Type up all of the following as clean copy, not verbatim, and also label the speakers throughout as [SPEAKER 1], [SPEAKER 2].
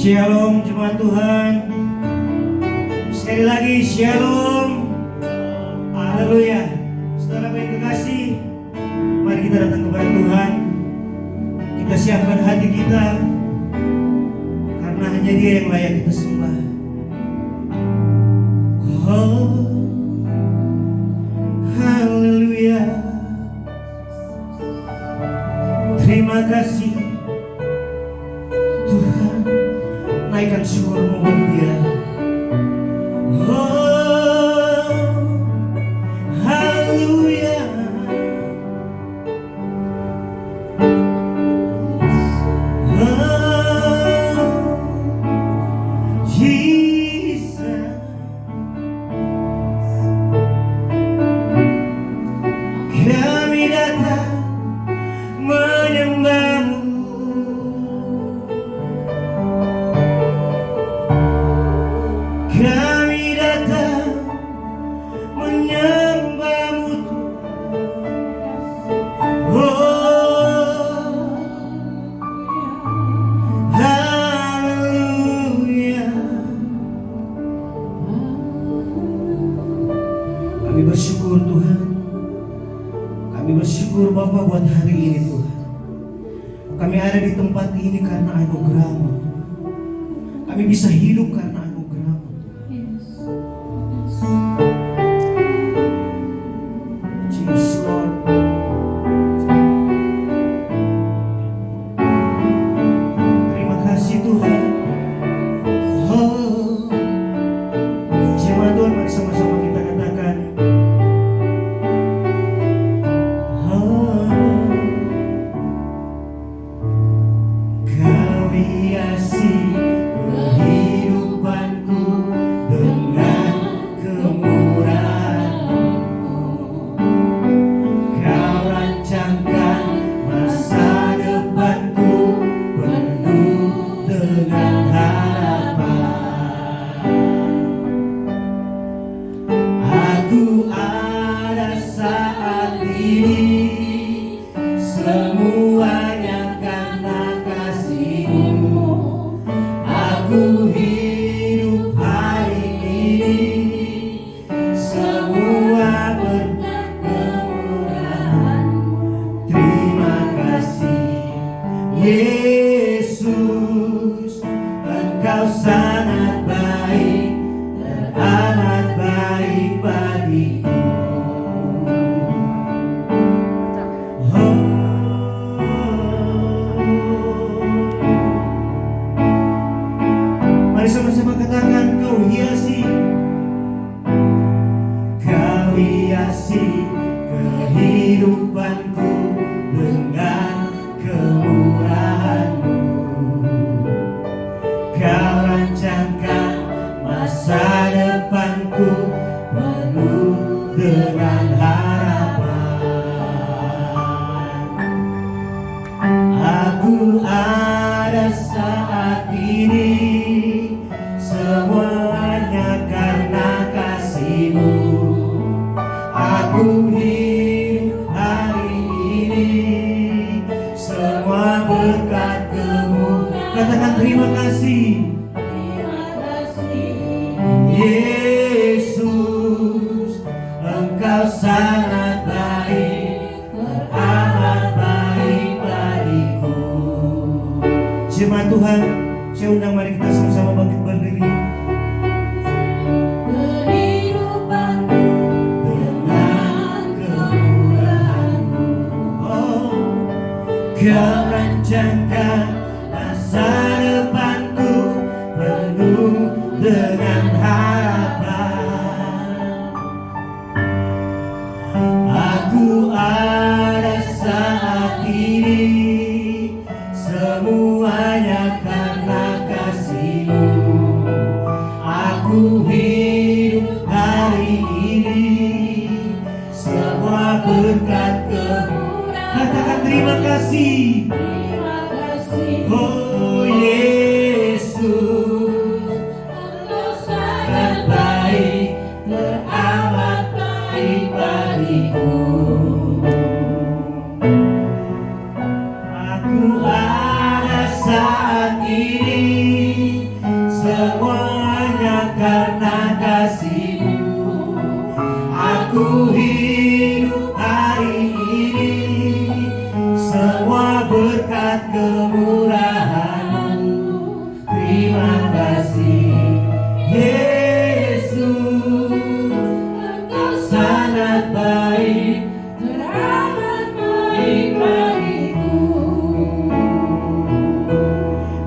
[SPEAKER 1] Shalom jemaat Tuhan. Sekali lagi shalom. Haleluya. Saudara baik kekasih, mari kita datang kepada Tuhan. Kita siapkan hati kita, karena hanya Dia yang layak kita sembah. Oh, haleluya. Terima kasih Tuhan. Naikkan syukurmu buat Dia. Oh, haleluya. Oh, Jesus. Kami datang menyembah-Mu. Kami datang menyembah-Mu. Oh, haleluya. Kami bersyukur Tuhan. Kami bersyukur Bapa buat hari ini Tuhan. Kami ada di tempat ini karena anugerah-Mu. Kami bisa hidup karena anugerah-Mu. Jesus Lord. Terima kasih Tuhan. Oh, jemaat Tuhan, mari sama-sama kita katakan. Oh, Kau hiasi kehidupanku dengan kemurahan-Mu. Kau rancangkan masa depanku penuh dengan harapan. Aku ada saat ini, semuanya karena kasih-Mu. Aku hidup hari ini, semua berkat kemurahan-Mu. Terima kasih Yesus, Engkau sangat baik, teramat baik bagiku. Oh, mari sama-sama katakan, Kau hiasi. Kau hiasi kehidupanku dengan kemurahan-Mu. Kau rancangkan masa depanku penuh dengan harapan. Aku ada saat ini, semuanya karena kasih-Mu. Aku hidup hari ini, semua berkat kemurahan-Mu. Katakan terima kasih Yesus, Engkau sangat baik, teramat baik bagiku. Jemaat Tuhan, saya undang mari kita sama-sama bangkit berdiri. Kehidupanku dengan kemurahan-Mu. Oh, Kau rancangkan masa depanku penuh dengan harapan. Aku ada saat ini, semuanya karena kasih-Mu. Aku hidup hari ini, semua berkat Katakan terima kasih. Oh Yesus, sangat baik, teramat baik bagiku. Aku ada saat ini, semuanya karena kasih-Mu. Aku hidup hari ini, semua berkat kemurahan-Mu. Terima kasih Yesus, Engkau sangat baik, teramat baik bagiku.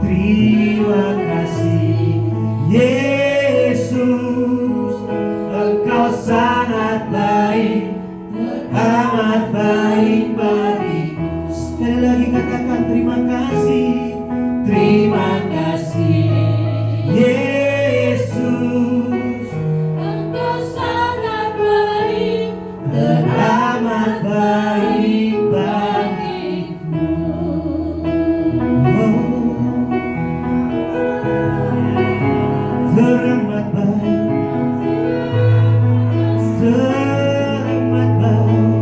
[SPEAKER 1] Terima kasih Yesus, Engkau sangat baik, teramat baik bagiku. Sekali lagi katakan terima kasih. Terima kasih Yesus, Engkau sangat baik, teramat baik bagiku. Oh, teramat baik, teramat baik.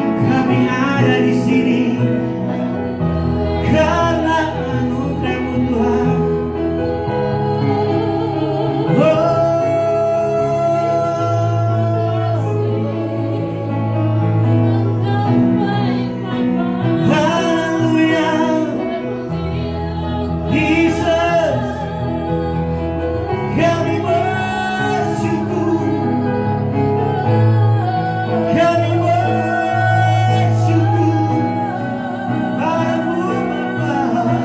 [SPEAKER 1] Kami ada di sini karena anugerah-Mu Tuhan. Haleluya, Jesus, kami bersyukur, kami bersyukur padamu Bapa.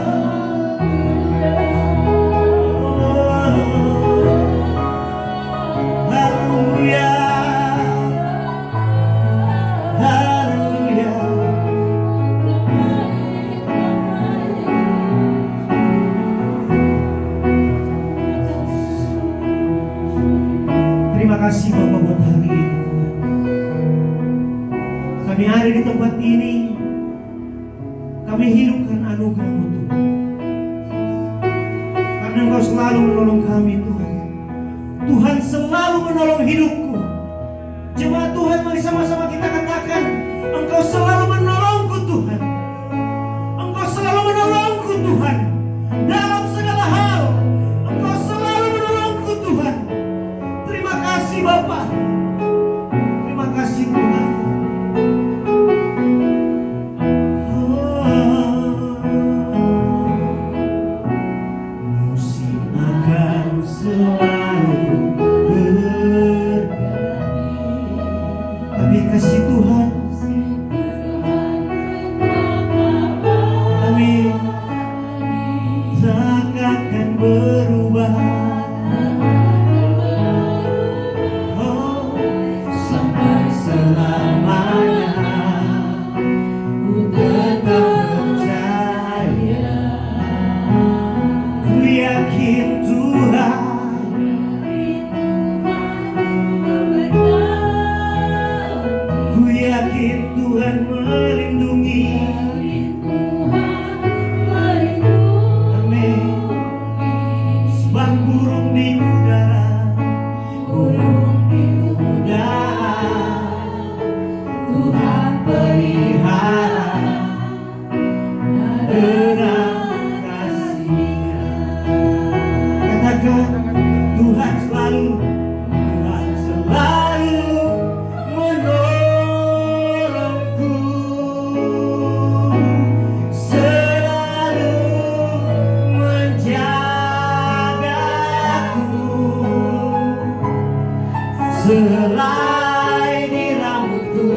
[SPEAKER 1] Haleluya, haleluya. Terima kasih Bapak buat hari ini Tuhan. Kami ada di tempat ini, kami hidupkan anugerah-Mu Tuhan. Karena Engkau selalu menolong kami Tuhan. Tuhan selalu menolong hidupku. Jemaat Tuhan, mari sama-sama kita katakan, Engkau selalu menolongku Tuhan. Engkau selalu menolongku Tuhan. Dalam segala hal, Engkau selalu menolongku Tuhan. Terima kasih Bapa. Terima kasih Tuhan. Musim akan selalu berganti, tapi kasih Tuhan kami takkan berubah. Oh, sampai selamanya ku tetap percaya. Ku yakin Tuhan, ku yakin Tuhan melindungi. Amin. Sebab burung di udara, burung di udara, Tuhan pelihara dengan kasih-Nya. Katakan Tuhan selalu menolongku, selalu menjagaku. Selai di rambutku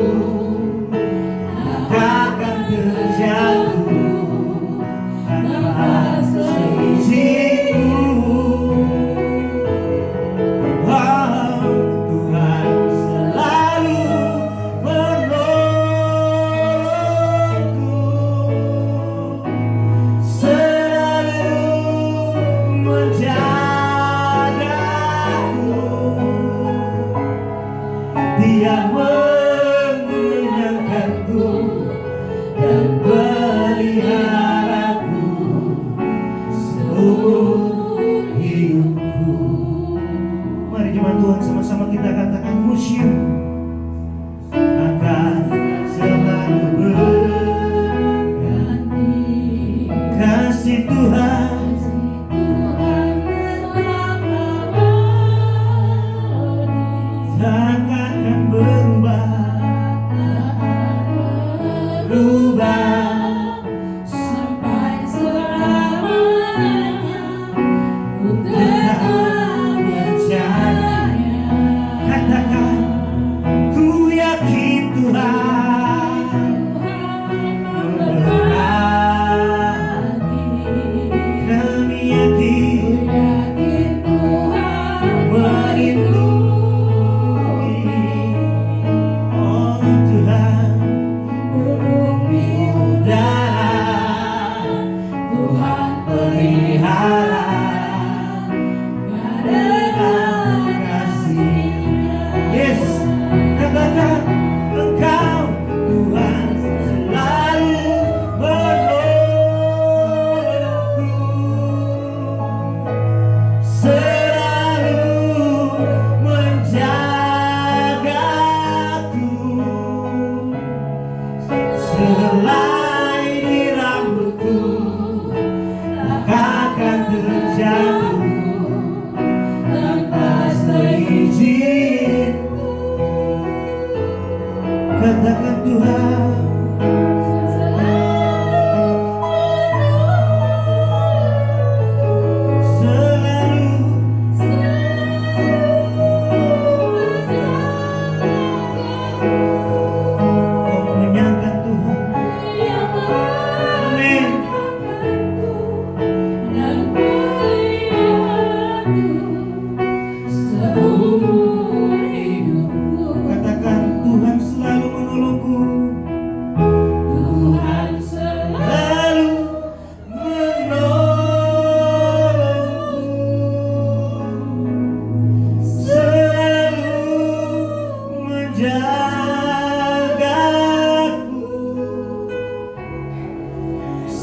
[SPEAKER 1] Katakan Tuhan,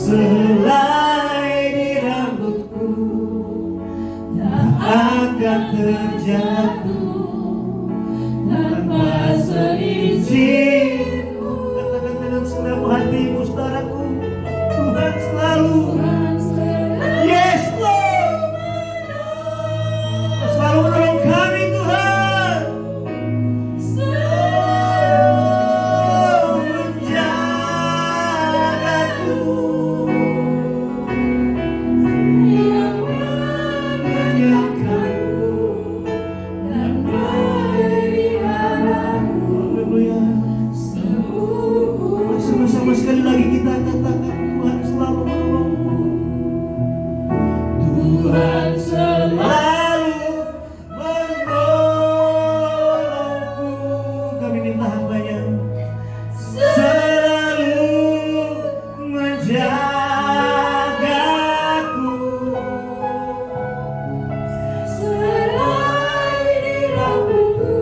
[SPEAKER 1] selai di rambutku tak akan terjatuh tanpa seizinku. Katakan dengan segenap hatimu, saudaraku, Tuhan selalu, yes Lord, selalu menolong kami Tuhan. Sekali lagi kita katakan, Tuhan selalu menolongku. Tuhan selalu menolongku. Kami minta hambanya selalu menjagaku. Selai di rambutku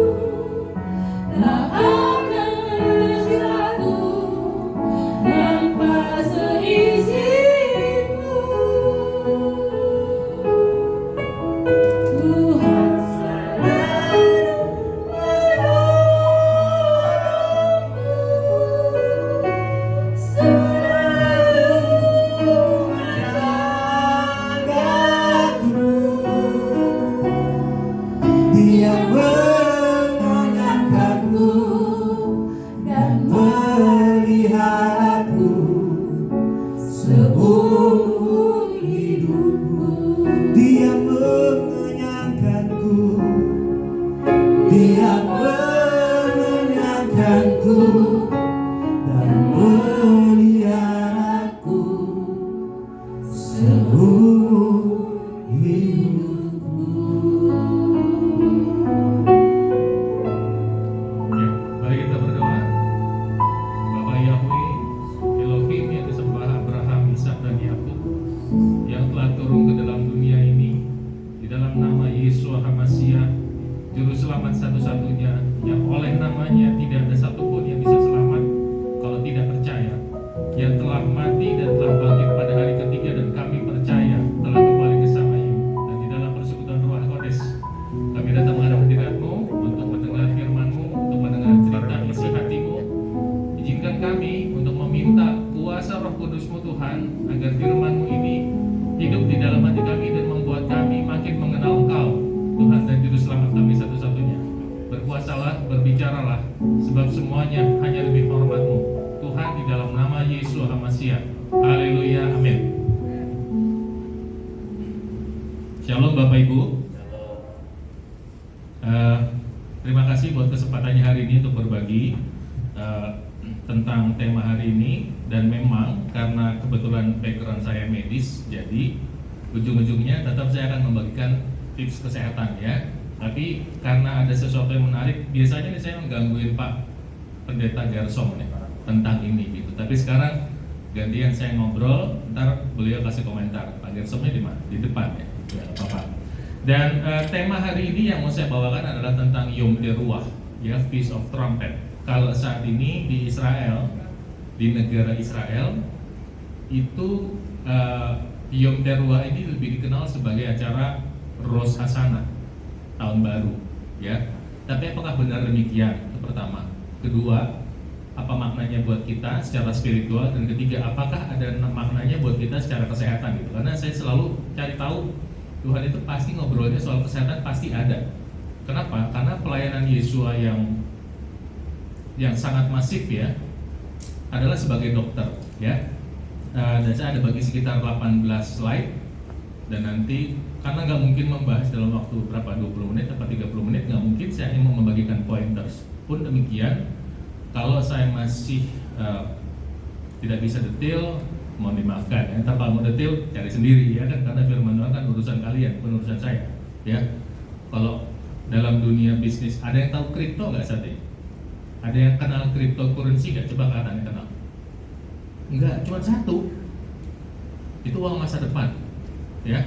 [SPEAKER 1] tak akan terjatuh tanpa seizinku. Tuhan selalu menolongku, selalu menjagaku. Dia mengingatkanku dan melihatku seumur hidupku. Dia mengenyangkanku, Dia mengenyangkanku dan melihatku seumur hidupku.
[SPEAKER 2] Ya, mari kita berdoa. Bapa Yahweh, Elohim yang disembah Abraham, Ishak dan Yakub, yang telah turun ke dalam dunia ini, di dalam nama Yesus HaMasiah, Juru Selamat satu-satunya, yang oleh namanya tidak ada satupun yang bisa selamat kalau tidak percaya, yang telah mati dan telah bangkit pada hari ketiga, dan kami percaya telah kembali ke Samayim, dan di dalam persekutuan Ruach Kodes, kami datang menghadap hadirat-Mu untuk mendengar firman-Mu, untuk mendengar cerita isi hati-Mu. Izinkan kami untuk meminta kuasa Roh Kudus-Mu Tuhan, agar firman-Mu ini hidup di dalam hati kami dan membuat kami makin mengenal Engkau, Tuhan dan Juru Selamat kami satu-satunya. Berkuasalah, berbicaralah, sebab semuanya hanya lebih hormat-Mu Tuhan, di dalam nama Yesus HaMasiah. Haleluya, amin. Shalom Bapak Ibu. Terima kasih buat kesempatannya hari ini untuk berbagi tentang tema hari ini. Dan memang karena kebetulan background saya medis, jadi ujung-ujungnya tetap saya akan membagikan tips kesehatan ya. Tapi karena ada sesuatu yang menarik, biasanya nih saya menggangguin Pak Pendeta Gersom nih tentang ini gitu. Tapi sekarang gantian saya ngobrol, ntar beliau kasih komentar. Pak Gersomnya di mana? Di depan ya, Bapak. Dan tema hari ini yang mau saya bawakan adalah tentang Yom Teruah, ya, Feast of Trumpet. Kalau saat ini di Israel, di negara Israel, itu Yom Teruah ini lebih dikenal sebagai acara Rosh Hashanah, tahun baru, ya. Tapi apakah benar demikian? Itu pertama. Kedua, apa maknanya buat kita secara spiritual? Dan ketiga, apakah ada maknanya buat kita secara kesehatan gitu? Karena saya selalu cari tahu, Tuhan itu pasti ngobrolnya soal kesehatan, pasti ada. Kenapa? Karena pelayanan Yesua yang yang sangat masif ya adalah sebagai dokter ya. Dan saya ada bagi sekitar 18 slide, dan nanti karena nggak mungkin membahas dalam waktu berapa, 20 menit atau 30 menit, nggak mungkin, saya hanya mau membagikan pointers. Pun demikian, kalau saya masih tidak bisa detail, mohon dimaafkan ya. Ntar kalau mau detail cari sendiri ya kan, karena firman Tuhan kan urusan kalian, bukan urusan saya ya. Kalau dalam dunia bisnis, ada yang tahu kripto nggak saat ini? Ada yang kenal cryptocurrency nggak? Coba kalian kenal? Enggak, cuma satu. Itu uang masa depan ya.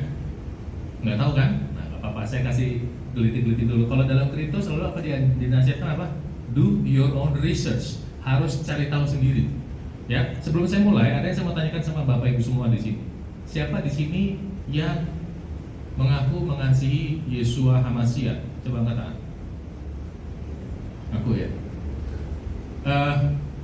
[SPEAKER 2] Nggak tahu kan? Nah, nggak apa-apa, saya kasih geliti-geliti dulu. Kalau dalam kripto selalu apa dinasihatkan apa? Do your own research. Harus cari tahu sendiri. Ya, sebelum saya mulai, ada yang saya mau tanyakan sama Bapak Ibu semua di sini. Siapa di sini yang mengaku mengasihi Yeshua HaMashiach? Coba angkat tangan. Aku ya.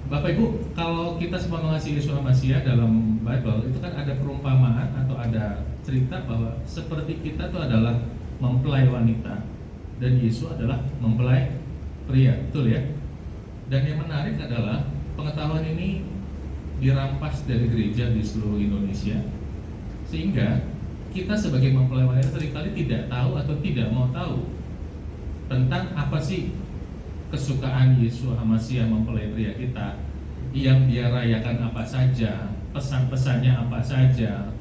[SPEAKER 2] Bapak Ibu, kalau kita semua mengasihi Yeshua HaMashiach dalam Bible, itu kan ada perumpamaan atau ada cerita bahwa seperti kita itu adalah mempelai wanita dan Yesus adalah mempelai pria, betul ya? Dan yang menarik adalah pengetahuan ini dirampas dari gereja di seluruh Indonesia, sehingga kita sebagai mempelai wanita seringkali tidak tahu atau tidak mau tahu tentang apa sih kesukaan Yeshua HaMashiach mempelai pria kita, yang dia rayakan apa saja, pesan-pesannya apa saja,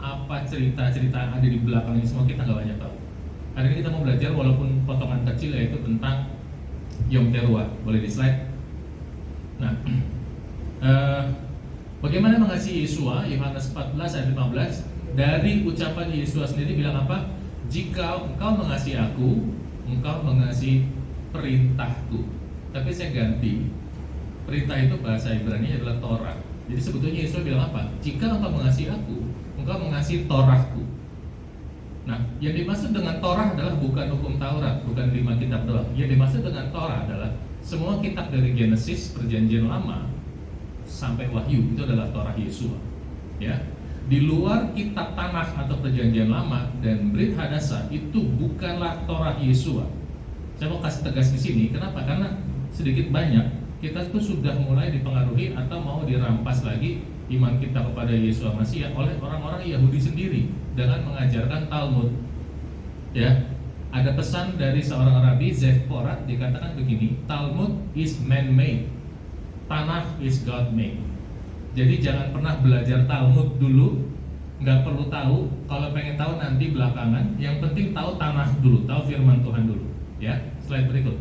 [SPEAKER 2] apa cerita-cerita yang ada di belakangnya, semua kita nggak banyak tahu. Hari ini kita mau belajar walaupun potongan kecil, yaitu tentang Yom Teruah. Boleh di slide. Nah, bagaimana mengasihi Yeshua? Yohanes 14 ayat 15. Dari ucapan Yeshua sendiri bilang apa? Jika engkau mengasihi aku, engkau mengasihi perintahku. Tapi saya ganti, perintah itu bahasa Ibrani adalah Torah. Jadi sebetulnya Yesus bilang apa? Jika engkau mengasihi aku, engkau mengasihi Torahku. Nah, yang dimaksud dengan Torah adalah bukan hukum Taurat, bukan 5 kitab doang. Yang dimaksud dengan Torah adalah semua kitab dari Genesis, Perjanjian Lama sampai Wahyu, itu adalah Torah Yeshua. Ya, di luar kitab Tanakh atau Perjanjian Lama dan Brit Hadasah itu bukanlah Torah Yeshua. Saya mau kasih tegas di sini. Kenapa? Karena sedikit banyak kita tuh sudah mulai dipengaruhi atau mau dirampas lagi iman kita kepada Yeshua HaMashiach oleh orang-orang Yahudi sendiri dengan mengajarkan Talmud. Ya, ada pesan dari seorang rabi, Zev Porat, dikatakan begini, Talmud is man-made, Tanakh is God-made. Jadi jangan pernah belajar Talmud dulu, nggak perlu tahu. Kalau pengen tahu nanti belakangan. Yang penting tahu Tanakh dulu, tahu firman Tuhan dulu. Ya, slide berikut.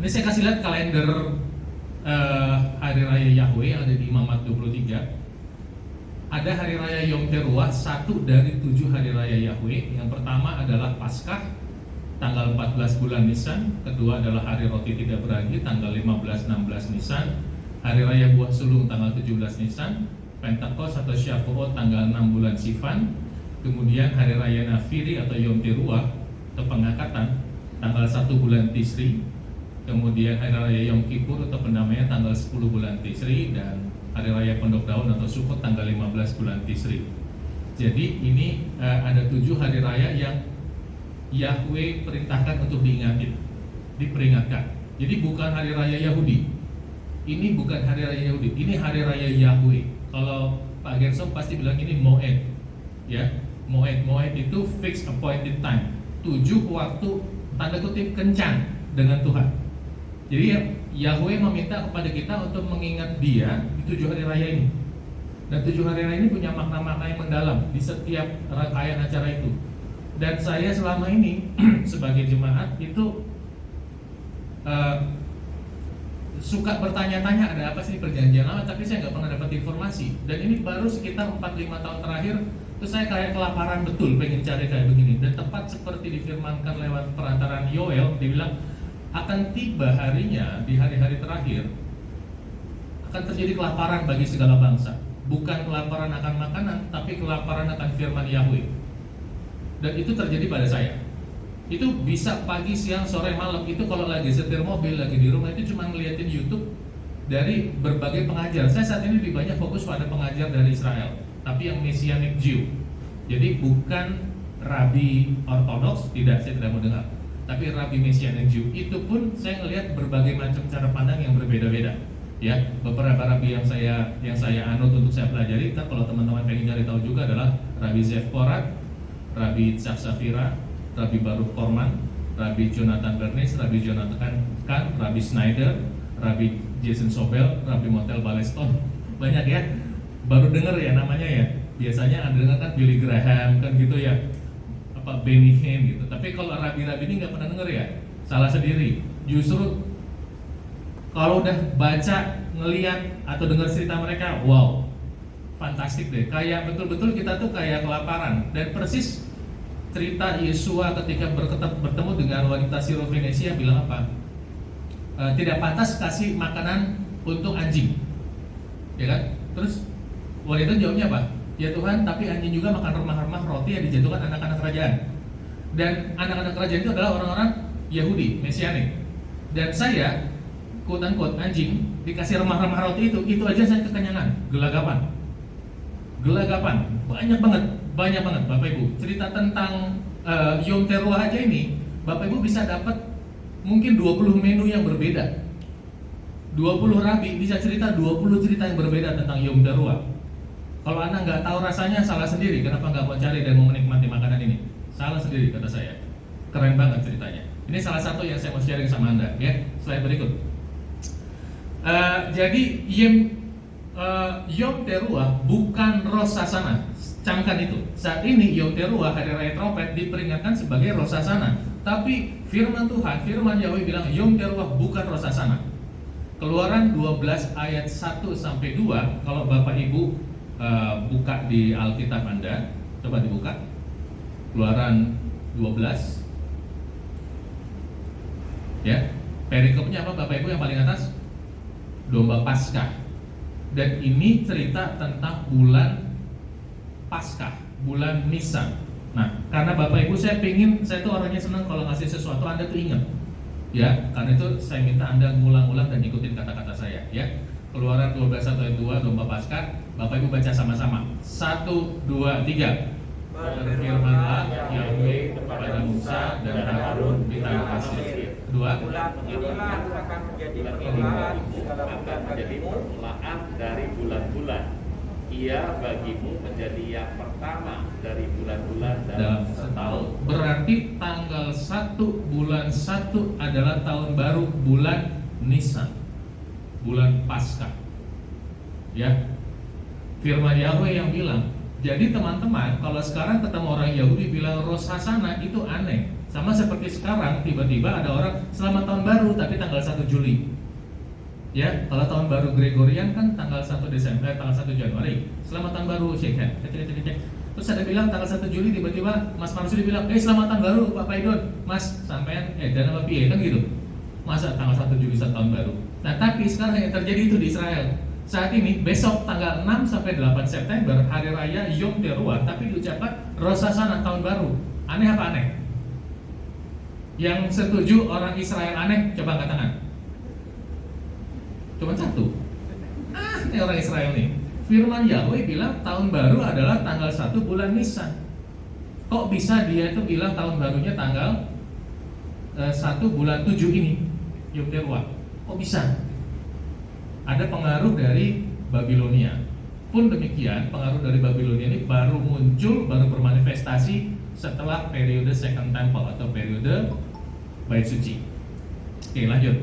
[SPEAKER 2] Ini saya kasih lihat kalender Hari Raya Yahweh yang ada di Imamat 23. Ada Hari Raya Yom Teruah, satu dari 7 Hari Raya Yahweh. Yang pertama adalah Paskah, tanggal 14 bulan Nisan. Kedua adalah Hari Roti Tidak Beragi, tanggal 15-16 Nisan. Hari Raya Buah Sulung, tanggal 17 Nisan. Pentakos atau Shavuot, tanggal 6 bulan Sivan. Kemudian Hari Raya Nafiri atau Yom Teruah atau Pengangkatan, tanggal 1 bulan Tisri. Kemudian Hari Raya Yom Kippur atau pendamaian, tanggal 10 bulan Tisri. Dan Hari Raya Pondok Daun atau Sukkot, tanggal 15 bulan Tisri. Jadi ini ada 7 hari raya yang Yahweh perintahkan untuk diingatin, diperingatkan. Jadi bukan hari raya Yahudi. Ini bukan hari raya Yahudi, ini hari raya Yahweh. Kalau Pak Gerson pasti bilang ini Moed. Ya, Moed itu fixed appointed time. 7 waktu tanda kutip kencan dengan Tuhan. Jadi Yahweh meminta kepada kita untuk mengingat Dia di 7 hari raya ini. Dan 7 hari raya ini punya makna-makna yang mendalam di setiap rangkaian acara itu. Dan saya selama ini sebagai jemaat itu suka bertanya-tanya ada apa sih Perjanjian Lama, tapi saya nggak pernah dapat informasi. Dan ini baru sekitar 4-5 tahun terakhir, terus saya kayak kelaparan betul pengen cari kayak begini. Dan tepat seperti difirmankan lewat perantaran Yoel, dibilang akan tiba harinya di hari-hari terakhir akan terjadi kelaparan bagi segala bangsa. Bukan kelaparan akan makanan, tapi kelaparan akan firman Yahweh. Dan itu terjadi pada saya. Itu bisa pagi, siang, sore, malam. Itu kalau lagi setir mobil, lagi di rumah, itu cuma ngeliatin YouTube dari berbagai pengajar. Saya saat ini lebih banyak fokus pada pengajar dari Israel, tapi yang Messianic Jew. Jadi bukan Rabi Ortodoks, tidak, saya tidak mau dengar. tapi Rabi Messianic Jew itu pun saya ngelihat berbagai macam cara pandang yang berbeda-beda. Ya, beberapa rabi yang saya anut untuk saya pelajari, kalau teman-teman pengen cari tahu juga adalah Rabi Zev Porat, Rabi Itzhak Safira, Rabi Baruch Korman, Rabi Jonathan Bernis, Rabi Jonathan Kahn, Rabi Schneider, Rabi Jason Sobel, Rabi Montel Baleston. Banyak ya, baru dengar ya namanya ya. Biasanya Anda dengar kan Billy Graham kan gitu ya, apa Benny Hinn gitu. Tapi kalau rabi-rabi ini nggak pernah dengar ya, salah sendiri. Justru kalau udah baca, ngeliat atau dengar cerita mereka, wow, fantastik deh. Kayak betul-betul kita tuh kayak kelaparan. Dan persis cerita Yesua ketika bertemu dengan wanita Sirofenesia bilang apa? Tidak pantas kasih makanan untuk anjing, ya kan? Terus wanita jawabnya apa? Ya Tuhan, tapi anjing juga makan remah-remah roti yang dijatuhkan anak-anak kerajaan. Dan anak-anak kerajaan itu adalah orang-orang Yahudi, Mesianik. Dan saya quote-unquote anjing dikasih remah-remah roti itu aja saya kekenyangan, gelagapan, banyak banget Bapak Ibu. Cerita tentang Yom Teruah aja ini, Bapak Ibu bisa dapat mungkin 20 menu yang berbeda, 20 rabi bisa cerita 20 cerita yang berbeda tentang Yom Teruah. Kalau Anda nggak tahu rasanya, salah sendiri. Kenapa nggak mau cari dan mau menikmati makanan ini? Salah sendiri kata saya. Keren banget ceritanya. Ini salah satu yang saya mau sharing sama Anda ya. Slide berikut. Jadi Yom Teruah bukan Rosh Hashanah. Camkan itu. Saat ini Yom Teruah, hari raya trompet, diperingatkan sebagai Rosh Hashanah. Tapi firman Tuhan, firman Yahweh bilang Yom Teruah bukan Rosh Hashanah. Keluaran 12 ayat 1 sampai 2. Kalau Bapak Ibu buka di Alkitab Anda, coba dibuka. Keluaran 12. Ya. Perikopnya apa Bapak Ibu yang paling atas? Domba Paskah. Dan ini cerita tentang bulan Paskah, bulan Nisan. Nah, karena Bapak Ibu saya tuh orangnya senang kalau ngasih sesuatu Anda tuh ingat. Ya, karena itu saya minta Anda ngulang-ulang dan ikutin kata-kata saya ya. Keluaran 12 ayat 2, domba Paskah. Bapak Ibu baca sama-sama. 1, 2, 3. Berfirmanlah Yahweh kepada Musa dan Harun di tanah Mesir. Kedua,
[SPEAKER 3] bulan inilah akan menjadi permulaan segala bulan bagimu
[SPEAKER 4] dari bulan-bulan. Ia bagimu menjadi yang pertama dari bulan-bulan dalam setahun.
[SPEAKER 2] Berarti tanggal 1 bulan 1 adalah tahun baru, bulan Nisan, bulan Paskah. Ya, firman Yahweh yang bilang. Jadi teman-teman, kalau sekarang ketemu orang Yahudi bilang Rosh Hashanah itu aneh. Sama seperti sekarang tiba-tiba ada orang selamat tahun baru tapi tanggal 1 Juli. Ya, kalau tahun baru Gregorian kan tanggal 1 Desember, tanggal 1 Januari. Selamat tahun baru, shake hand. Terus ada bilang tanggal 1 Juli tiba-tiba Mas Marsudi bilang, selamat tahun baru Pak Paidon. Mas, sampean dan apa piye kan gitu. Masa tanggal 1 Juli tahun baru. Nah, tapi sekarang yang terjadi itu di Israel. Saat ini, besok tanggal 6 sampai 8 September, hari raya Yom Teruah, tapi diucapkan Rosh Hashanah, tahun baru. Aneh apa aneh? Yang setuju orang Israel aneh, coba angkat tangan. Cuma satu. Ini orang Israel nih. Firman Yahweh bilang tahun baru adalah tanggal 1 bulan Nisan. Kok bisa dia itu bilang tahun barunya tanggal 1 bulan 7 ini, Yom Teruah? Kok bisa? Ada pengaruh dari Babilonia. Pun demikian, pengaruh dari Babilonia ini baru muncul, baru bermanifestasi setelah periode Second Temple atau periode Bait Suci. Oke, lanjut.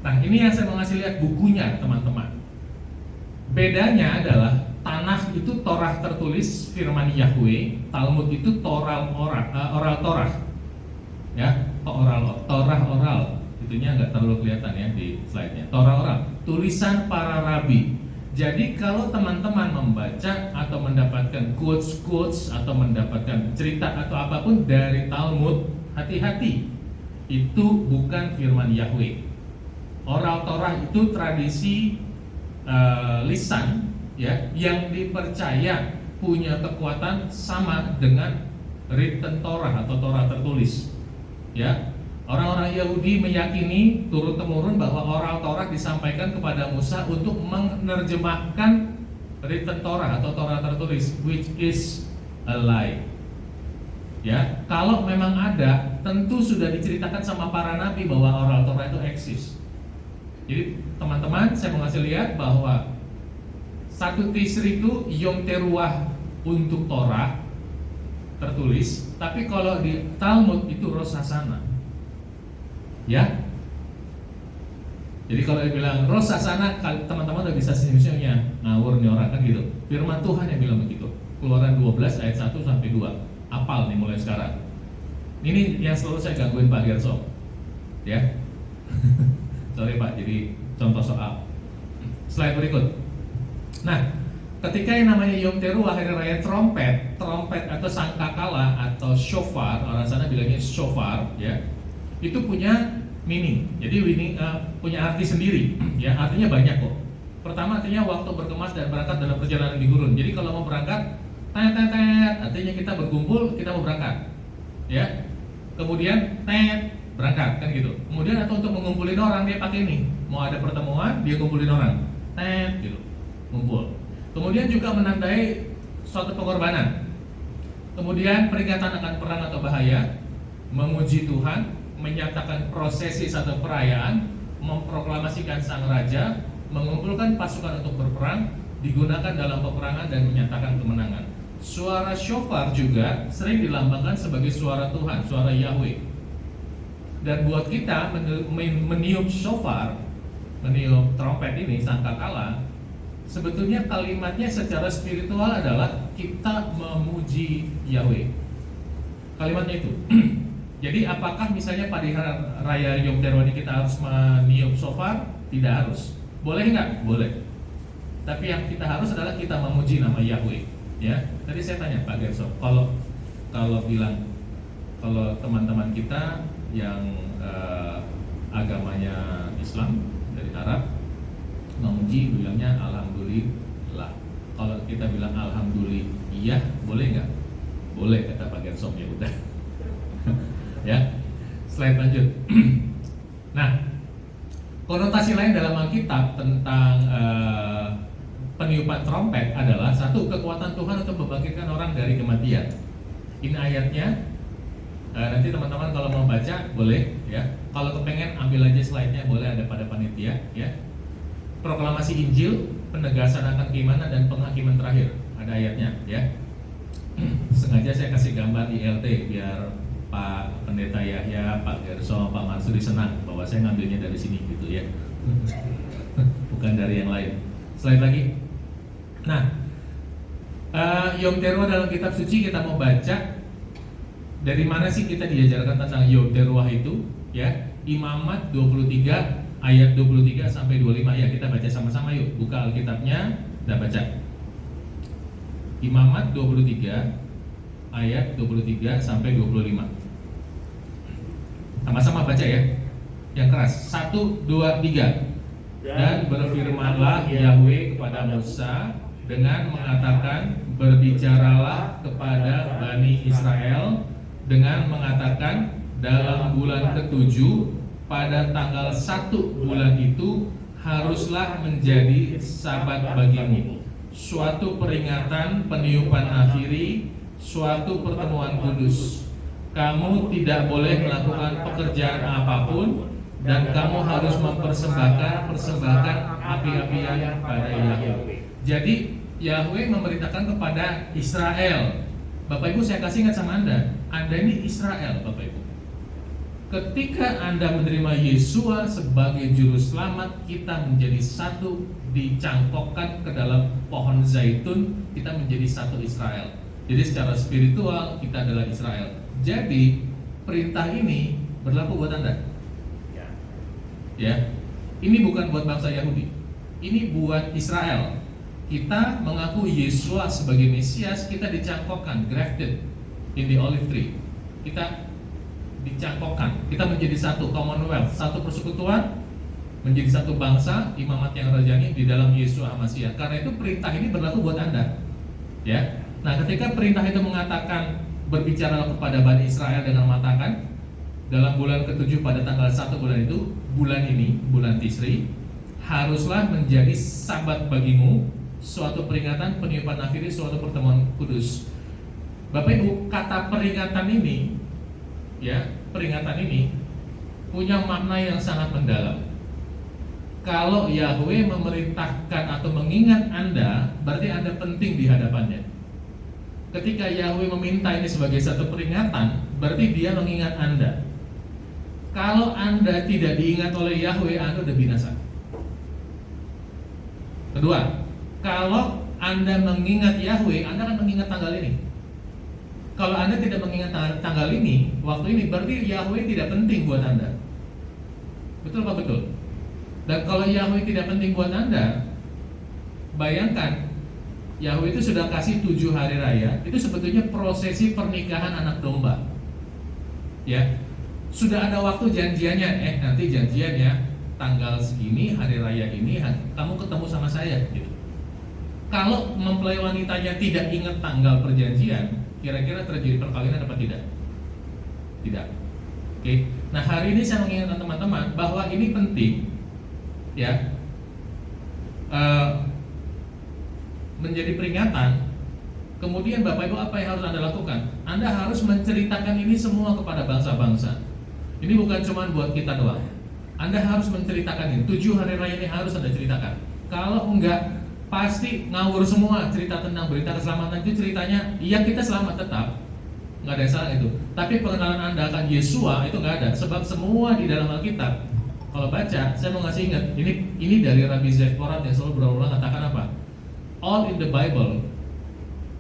[SPEAKER 2] Nah, ini yang saya mau ngasih lihat bukunya, teman-teman. Bedanya adalah tanah itu Torah tertulis firman Yahweh, Talmud itu oral Torah. Ya, Torah oral. Itunya nggak terlalu kelihatan ya di slide-nya. Torah oral, tulisan para rabi. Jadi kalau teman-teman membaca atau mendapatkan quotes atau mendapatkan cerita atau apapun dari Talmud, hati-hati, itu bukan firman Yahweh. Oral Torah itu tradisi lisan ya, yang dipercaya punya kekuatan sama dengan written Torah atau Torah tertulis. Ya, orang-orang Yahudi meyakini turun-temurun bahwa oral Torah disampaikan kepada Musa untuk menerjemahkan written Torah atau Torah tertulis, which is a lie. Ya, kalau memang ada, tentu sudah diceritakan sama para nabi bahwa oral Torah itu eksis. Jadi teman-teman, saya mau ngasih lihat bahwa 1 Tisri itu Yom Teruah untuk Torah tertulis, tapi kalau di Talmud itu Rosh Hashanah. Ya. Jadi kalau dibilang Rosh Hashanah, teman-teman udah bisa senyum-senyumnya, ngawur nih orang kan gitu. Firman Tuhan yang bilang begitu. Keluaran 12 ayat 1 sampai 2. Apal nih mulai sekarang. Ini yang selalu saya gangguin Pak Gerso. Ya. Sorry Pak, jadi contoh soal. Slide berikut. Nah, ketika yang namanya Yom Teruah, hari raya trompet atau sangkakala atau shofar, orang sana bilangnya shofar, ya, itu punya meaning. Jadi ini punya arti sendiri, ya, artinya banyak kok. Pertama artinya waktu berkemas dan berangkat dalam perjalanan di gurun. Jadi kalau mau berangkat, tet, artinya kita berkumpul, kita mau berangkat, ya. Kemudian tet, berangkat kan gitu. Kemudian atau untuk mengumpulin orang dia pakai ini, mau ada pertemuan dia kumpulin orang, tet gitu, ngumpul. Kemudian juga menandai suatu pengorbanan. Kemudian peringatan akan perang atau bahaya, memuji Tuhan, menyatakan prosesi satu perayaan, memproklamasikan sang raja, mengumpulkan pasukan untuk berperang, digunakan dalam peperangan dan menyatakan kemenangan. Suara shofar juga sering dilambangkan sebagai suara Tuhan, suara Yahweh. Dan buat kita meniup shofar, meniup trompet ini, sangkakala, sebetulnya kalimatnya secara spiritual adalah kita memuji Yahweh. Kalimatnya itu. Jadi apakah misalnya pada raya Yom Teruah ini kita harus meniup shofar? Tidak harus. Boleh nggak? Boleh. Tapi yang kita harus adalah kita memuji nama Yahweh. Ya. Tadi saya tanya Pak Gerso, kalau bilang kalau teman-teman kita yang agamanya Islam dari Arab memuji bilangnya alhamdulillah. Kalau kita bilang alhamdulillah, boleh nggak? Boleh kata Pak Gerso, ya udah. Ya, slide lanjut. Nah, konotasi lain dalam Alkitab tentang peniupan trompet adalah satu, kekuatan Tuhan untuk membangkitkan orang dari kematian. Ini ayatnya. Nanti teman-teman kalau mau baca boleh, ya. Kalau kepengen ambil aja slide-nya, boleh, ada pada panitia, ya. Proklamasi Injil, penegasan akan keimanan dan penghakiman terakhir. Ada ayatnya, ya. Sengaja saya kasih gambar ILT biar Pak Pendeta Yahya, Pak Gerso, Pak Mansuri senang bahwa saya ngambilnya dari sini gitu, ya. Bukan dari yang lain. Slide lagi. Nah, Yom Teruah dalam kitab suci kita mau baca. Dari mana sih kita diajarkan tentang Yom Teruah itu? Ya, Imamat 23 ayat 23 sampai 25. Ya, kita baca sama-sama yuk. Buka Alkitabnya, kita baca. Imamat 23 ayat 23 sampai 25. Sama-sama baca ya. Yang keras. 1 2 3. Dan berfirmanlah Yahweh kepada Musa dengan mengatakan, berbicaralah kepada Bani Israel dengan mengatakan, dalam bulan ke-7 pada tanggal 1 bulan itu haruslah menjadi Sabat bagimu, suatu peringatan peniupan nafiri, suatu pertemuan kudus. Kamu tidak boleh melakukan pekerjaan apapun, dan kamu harus mempersembahkan api-apian pada Yahweh. Jadi Yahweh memerintahkan kepada Israel. Bapak Ibu, saya kasih ingat sama Anda ini Israel, Bapak Ibu. Ketika Anda menerima Yesua sebagai juru selamat, kita menjadi satu, dicangkokkan ke dalam pohon zaitun, kita menjadi satu Israel. Jadi secara spiritual kita adalah Israel. Jadi perintah ini berlaku buat Anda. Ya, ini bukan buat bangsa Yahudi, ini buat Israel. Kita mengaku Yesua sebagai Mesias, kita dicangkokkan, grafted in the olive tree. Kita dicangkokkan, kita menjadi satu commonwealth, satu persekutuan, menjadi satu bangsa, imamat yang rajani di dalam Yesua Masiah. Karena itu perintah ini berlaku buat Anda. Ya. Nah, ketika perintah itu mengatakan, berbicara kepada Bani Israel dengan mengatakan, dalam bulan ke-7 pada tanggal 1 bulan itu, bulan ini, bulan Tisri, haruslah menjadi Sabat bagimu, suatu peringatan peniupan nafiri, suatu pertemuan kudus. Bapak Ibu, kata peringatan ini, ya, peringatan ini punya makna yang sangat mendalam. Kalau Yahweh memerintahkan atau mengingat Anda, berarti Anda penting di hadapannya. Ketika Yahweh meminta ini sebagai satu peringatan, berarti Dia mengingat Anda. Kalau Anda tidak diingat oleh Yahweh, Anda sudah binasa. Kedua, kalau Anda mengingat Yahweh, Anda akan mengingat tanggal ini. Kalau Anda tidak mengingat tanggal ini, waktu ini, berarti Yahweh tidak penting buat Anda. Betul apa betul? Dan kalau Yahweh tidak penting buat Anda, bayangkan Yahweh itu sudah kasih 7 hari raya. Itu sebetulnya prosesi pernikahan anak domba. Ya, sudah ada waktu janjiannya. Nanti janjian ya, tanggal segini, hari raya ini, kamu ketemu sama saya. Gitu. Kalau mempelai wanitanya tidak ingat tanggal perjanjian, kira-kira terjadi perkawinan apa tidak? Tidak. Oke. Nah, hari ini saya mengingatkan teman-teman bahwa ini penting, ya, menjadi peringatan. Kemudian Bapak Ibu, apa yang harus Anda lakukan? Anda harus menceritakan ini semua kepada bangsa-bangsa. Ini bukan cuma buat kita doang. Anda harus menceritakan ini. 7 hari raya ini harus Anda ceritakan. Kalau enggak, pasti ngawur semua cerita tentang berita keselamatan itu. Ceritanya, iya kita selamat tetap, nggak ada yang salah itu. Tapi pengenalan Anda akan Yesua itu nggak ada, sebab semua di dalam Alkitab. Kalau baca, saya mau ngasih ingat, ini dari Rabbi Zev Porat yang selalu berulang katakan apa? All in the Bible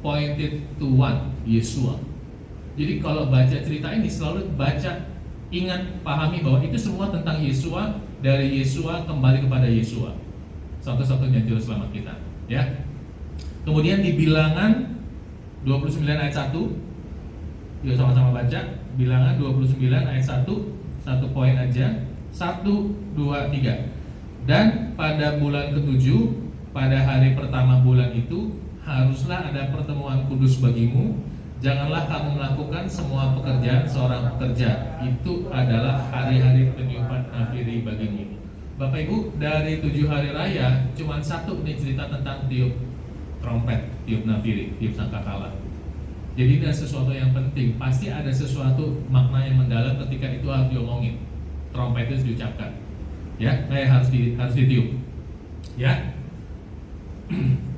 [SPEAKER 2] pointed to one, Yesua. Jadi kalau baca cerita ini selalu baca, ingat, pahami bahwa itu semua tentang Yesua, dari Yesua kembali kepada Yesua. Satu-satunya juru selamat kita, ya. Kemudian di Bilangan 29 ayat 1, yuk sama-sama baca. Bilangan 29 ayat 1, satu poin aja. 1, 2, 3. Dan pada bulan ke-7, pada hari pertama bulan itu, haruslah ada pertemuan kudus bagimu. Janganlah kamu melakukan semua pekerjaan seorang pekerja. Itu adalah hari-hari penyuapan nafiri bagimu. Bapak Ibu, dari 7 hari raya cuma satu nih cerita tentang tiup trompet, tiup nafiri, tiup sangkakala. Jadi ada sesuatu yang penting, pasti ada sesuatu makna yang mendalam ketika itu harus diomongin. Trompet itu diucapkan, ya, harus ditiup, ya.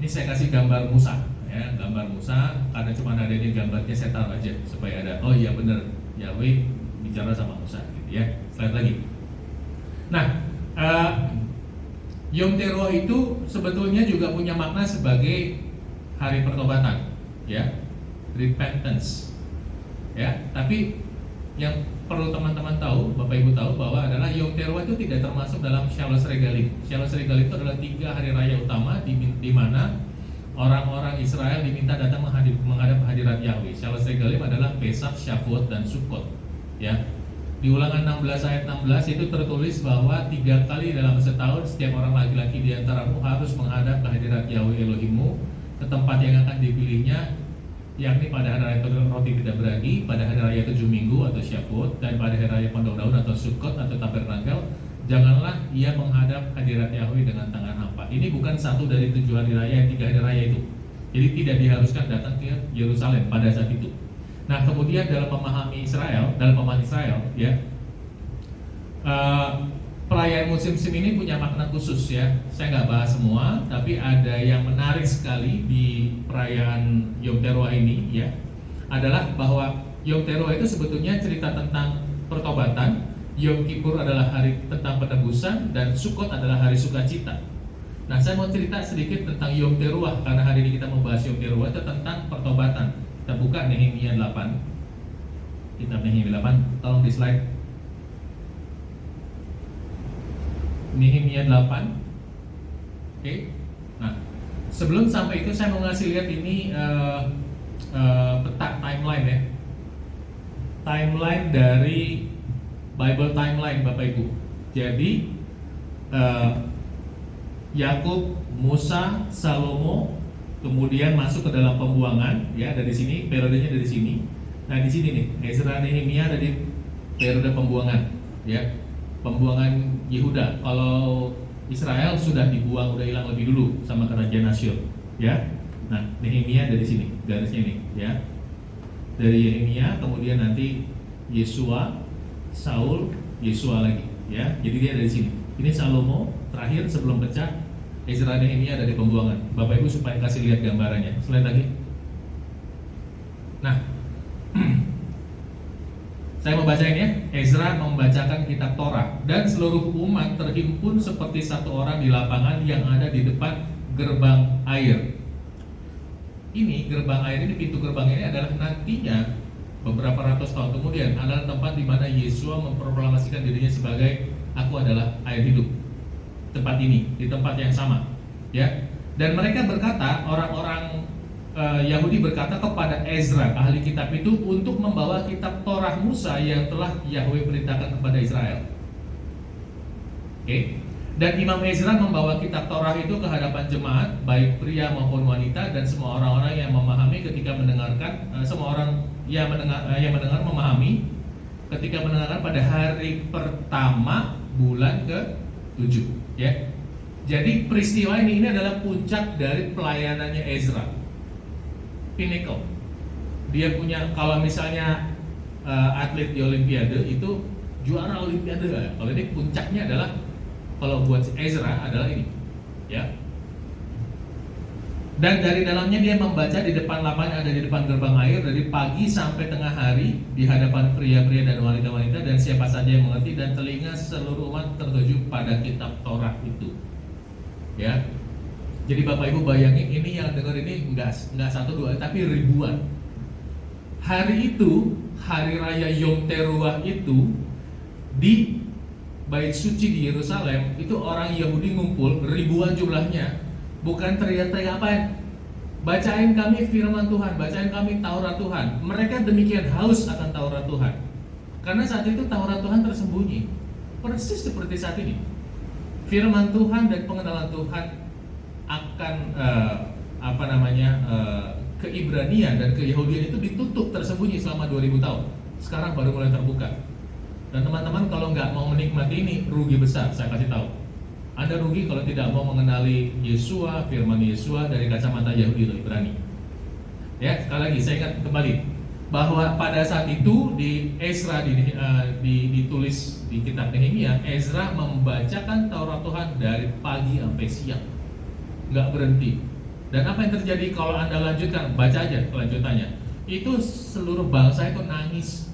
[SPEAKER 2] Ini saya kasih gambar Musa, ya, gambar Musa. Karena cuma ada ini gambarnya, saya taruh aja supaya ada. Oh iya benar, Yahweh bicara sama Musa, gitu ya. Slide lagi. Nah, Yom Teruah itu sebetulnya juga punya makna sebagai hari pertobatan, ya, repentance, ya. Tapi yang perlu teman-teman tahu, Bapak Ibu tahu bahwa adalah Yom Teruah itu tidak termasuk dalam Shalos Regalim. Shalos Regalim itu adalah 3 hari raya utama di mana orang-orang Israel diminta datang menghadap hadirat Yahweh. Shalos Regalim adalah Pesach, Shavuot, dan Sukkot, ya. Di Ulangan 16 ayat 16 itu tertulis bahwa 3 kali dalam setahun setiap orang laki-laki di antaramu harus menghadap ke hadirat Yahweh Elohimmu ke tempat yang akan dipilihnya, yakni pada hari raya roti tidak beragi, pada hari raya 7 minggu atau Shavuot, dan pada hari raya Pondok Daun atau Sukkot atau Tabernakel. Janganlah ia menghadap hadirat Yahweh dengan tangan hampa. Ini bukan satu dari 7 hari raya, 3 hari raya itu. Jadi tidak diharuskan datang ke Yerusalem pada saat itu. Nah, kemudian dalam pemahaman Israel, ya, perayaan musim-musim ini punya makna khusus, ya. Saya nggak bahas semua, tapi ada yang menarik sekali di perayaan Yom Teruah ini, ya, adalah bahwa Yom Teruah itu sebetulnya cerita tentang pertobatan. Yom Kippur adalah hari tentang penebusan, dan Sukkot adalah hari sukacita. Nah, saya mau cerita sedikit tentang Yom Teruah karena hari ini kita membahas Yom Teruah itu tentang pertobatan. Kita buka Nehemia 8. Kitab Nehemia 8, tolong di slide. Nehemia 8. Oke. Nah, sebelum sampai itu saya mau ngasih lihat ini peta timeline, ya. Timeline dari Bible timeline, Bapak Ibu. Jadi Yakub, Musa, Salomo, kemudian masuk ke dalam pembuangan, ya, dari sini, periodenya dari sini. Nah, di sini nih, Ezra Nehemia dari periode pembuangan, ya, pembuangan Yehuda. Kalau Israel sudah dibuang, udah hilang lebih dulu sama kerajaan Asyur, ya. Nah, Nehemia dari sini, garisnya ini, ya. dari Yehemia, kemudian nanti Yesua, Saul, Yesua lagi, ya. Jadi dia dari sini. Ini Salomo terakhir sebelum pecah. Ezra dan Nehemia dari pembuangan. Bapak Ibu supaya kasih lihat gambarannya. Slide lagi. Nah, saya membacain ya. Ezra membacakan kitab Torah dan seluruh umat terhimpun seperti satu orang di lapangan yang ada di depan gerbang air. Ini gerbang air ini, pintu gerbang ini adalah nantinya beberapa ratus tahun kemudian adalah tempat di mana Yesua memproklamasikan dirinya sebagai aku adalah air hidup. Tempat ini, di tempat yang sama, ya. Dan mereka berkata, orang-orang Yahudi berkata kepada Ezra, ahli kitab itu, untuk membawa kitab Torah Musa yang telah Yahweh perintahkan kepada Israel. Oke. Dan Imam Ezra membawa kitab Torah itu ke hadapan jemaat, baik pria maupun wanita, dan semua orang-orang yang memahami ketika mendengarkan, semua orang yang mendengar memahami ketika mendengarkan pada hari pertama bulan ke-7. Ya, jadi peristiwa ini adalah puncak dari pelayanannya Ezra. Pinnacle. Dia punya, kalau misalnya atlet di Olimpiade itu juara Olimpiade. Kalau ini puncaknya adalah, kalau buat Ezra adalah ini, ya. Dan dari dalamnya dia membaca di depan lapangan, ada di depan gerbang air dari pagi sampai tengah hari di hadapan pria-pria dan wanita-wanita dan siapa saja yang mengerti, dan telinga seluruh umat tertuju pada kitab Torah itu. Ya. Jadi Bapak Ibu bayangin, ini yang dengar ini enggak satu dua tapi ribuan. Hari itu, hari raya Yom Teruah itu di Bait Suci di Yerusalem, itu orang Yahudi ngumpul ribuan jumlahnya. Bukan teriak-teriak apa, bacain kami firman Tuhan, bacain kami Taurat Tuhan. Mereka demikian haus akan Taurat Tuhan, karena saat itu Taurat Tuhan tersembunyi, persis seperti saat ini. Firman Tuhan dan pengenalan Tuhan akan keibranian dan keyahudian itu ditutup tersembunyi selama 2000 tahun. Sekarang baru mulai terbuka. Dan teman-teman kalau nggak mau menikmati ini, rugi besar, saya kasih tahu. Anda rugi kalau tidak mau mengenali Yesua, firman Yesua dari kacamata Yahudi atau Ibrani. Ya, sekali lagi saya ingat kembali bahwa pada saat itu di Ezra ditulis di kitab Nehemia, Ezra membacakan Taurat Tuhan dari pagi sampai siang, nggak berhenti. Dan apa yang terjadi kalau Anda lanjutkan, baca aja kelanjutannya. Itu seluruh bangsa itu nangis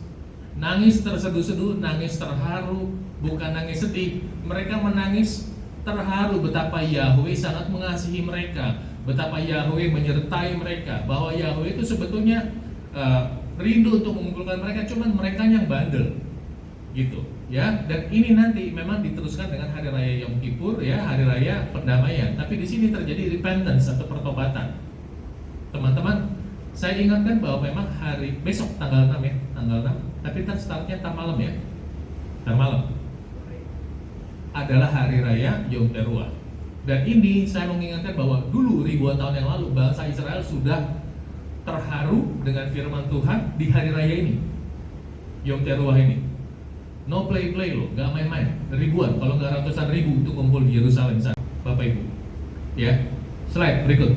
[SPEAKER 2] terseduh-seduh, nangis terharu, bukan nangis sedih. Mereka menangis terharu betapa Yahweh sangat mengasihi mereka, betapa Yahweh menyertai mereka, bahwa Yahweh itu sebetulnya rindu untuk mengumpulkan mereka, cuman mereka yang bandel, gitu, ya. Dan ini nanti memang diteruskan dengan hari raya Yom Kippur, ya, hari raya pendamaian. Tapi di sini terjadi repentance atau pertobatan, teman-teman. Saya ingatkan bahwa memang hari besok tanggal 6 ya, tanggal 6. Tapi kita startnya ntar malam ya, ntar malam adalah hari raya Yom Teruah. Dan ini saya mengingatkan bahwa dulu ribuan tahun yang lalu bangsa Israel sudah terharu dengan firman Tuhan di hari raya ini, Yom Teruah ini. No play loh, gak main-main. Ribuan, kalau nggak ratusan ribu itu kumpul di Yerusalem sana, Bapak Ibu. Ya, slide berikut.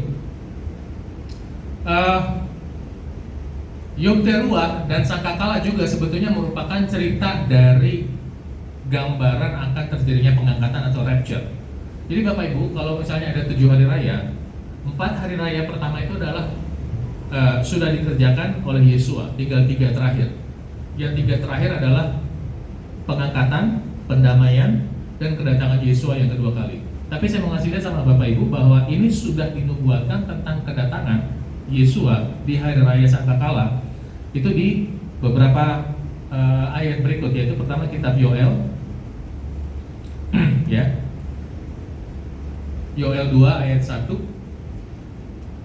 [SPEAKER 2] Yom Teruah dan Sangkakala juga sebetulnya merupakan cerita dari gambaran akan terjadinya pengangkatan atau rapture. Jadi Bapak Ibu, kalau misalnya ada 7 hari raya, 4 hari raya pertama itu adalah sudah dikerjakan oleh Yesua, tinggal 3 terakhir. Yang 3 terakhir adalah pengangkatan, pendamaian, dan kedatangan Yesua yang kedua kali. Tapi saya mau ngasih lihat sama Bapak Ibu bahwa ini sudah dinubuatkan tentang kedatangan Yesua di hari raya Sangkakala itu di beberapa ayat berikut, yaitu pertama kitab Yoel ya, Yoel 2 ayat 1.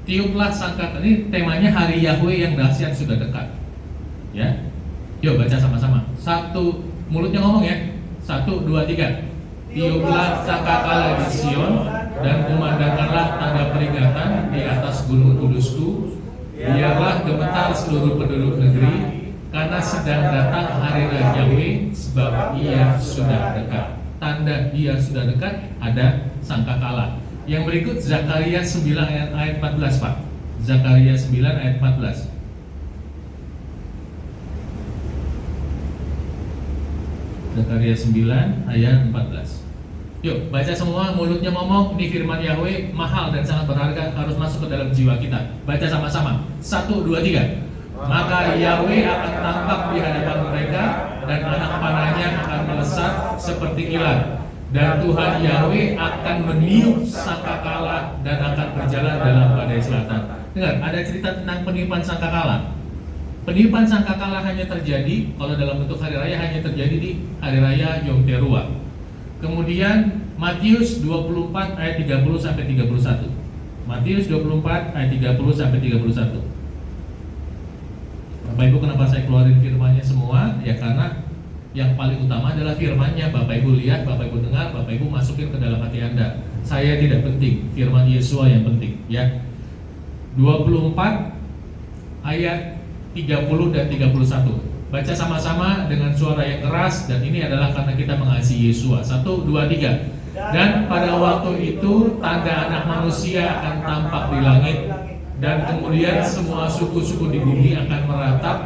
[SPEAKER 2] Tiuplah sangkakala, ini temanya hari Yahweh yang dahsyat sudah dekat, ya. Yuk baca sama-sama. Satu, mulutnya ngomong ya. 1, 2, 3. Tiuplah sangkakala di Sion dan kumandangkanlah tanda peringatan di atas gunung kudusku. Biarlah gemetar seluruh penduduk negeri, karena sedang datang hari raya Yahweh, sebab ia sudah dekat. Tanda dia sudah dekat ada sangkakala. Yang berikut Zakaria 9 ayat 14, Pak. Zakaria 9 ayat 14. Zakaria 9 ayat 14. Yuk, baca semua, mulutnya ngomong, ini firman Yahweh, mahal dan sangat berharga, harus masuk ke dalam jiwa kita. Baca sama-sama. 1, 2, 3. Maka Yahweh akan tampak di hadapan mereka, dan anak panahnya akan melesat seperti kilat. Dan Tuhan Yahweh akan meniup sangkakala dan akan berjalan dalam badai selatan. Dengar, ada cerita tentang peniupan sangkakala. Peniupan sangkakala hanya terjadi, kalau dalam bentuk hari raya, hanya terjadi di hari raya Yom Teruah. Kemudian Matius 24 ayat 30 sampai 31. Matius 24 ayat 30 sampai 31. Bapak Ibu, kenapa saya keluarin firman-Nya semua? Ya karena yang paling utama adalah firman-Nya. Bapak Ibu lihat, Bapak Ibu dengar, Bapak Ibu masukin ke dalam hati Anda. Saya tidak penting, firman Yesua yang penting, ya. 24 ayat 30 dan 31. Baca sama-sama dengan suara yang keras, dan ini adalah karena kita mengasihi Yesua. 1, 2, 3. Dan pada waktu itu tanda Anak Manusia akan tampak di langit, dan kemudian semua suku-suku di bumi akan meratap,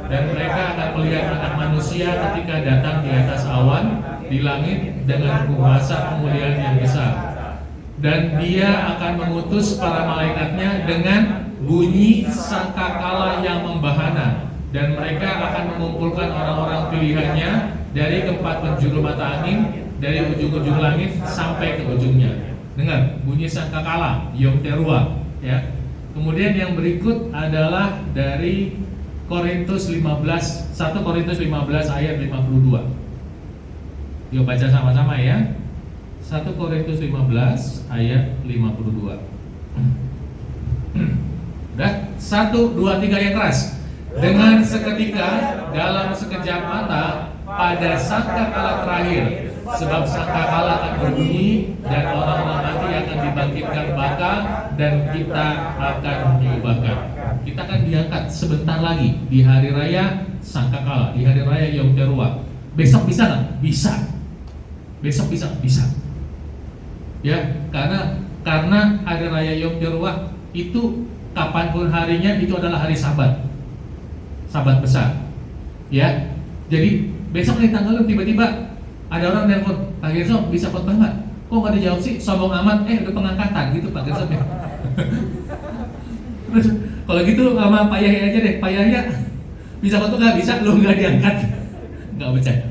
[SPEAKER 2] dan mereka akan melihat Anak Manusia ketika datang di atas awan di langit dengan kuasa kemuliaan yang besar. Dan Dia akan mengutus para malaikatnya dengan bunyi sangkakala yang membahana, dan mereka akan mengumpulkan orang-orang pilihannya dari keempat penjuru mata angin, dari ujung-ujung langit sampai ke ujungnya. Dengar, bunyi sangkakala, Yom Teruah, ya. Kemudian yang berikut adalah dari Korintus 15, 1 Korintus 15 ayat 52. Yuk baca sama-sama ya. 1 Korintus 15 ayat 52. Udah? 1, 2, 3 yang keras. Dengan seketika, dalam sekejap mata, pada sangkakala terakhir, sebab sangkakala akan berbunyi, dan orang-orang mati akan dibangkitkan bakal, dan kita akan diubahkan. Kita akan diangkat sebentar lagi di hari raya sangkakala, di hari raya Yom Teruah. Besok bisa nggak? Bisa. Besok bisa. Ya, karena hari raya Yom Teruah itu kapanpun harinya itu adalah hari Sabat. Sabat besar. Ya. Jadi besok nih tanggal tiba-tiba ada orang nelpon, Pak Gerson bisa khotbah nggak? Kok nggak dijawab sih? Sombong amat. Udah pengangkatan gitu Pak Gerson ya. Terus kalau gitu sama Pak Yahya aja deh. Pak Yahya bisa khotbah nggak? Bisa, lo nggak diangkat. Nggak bercanda.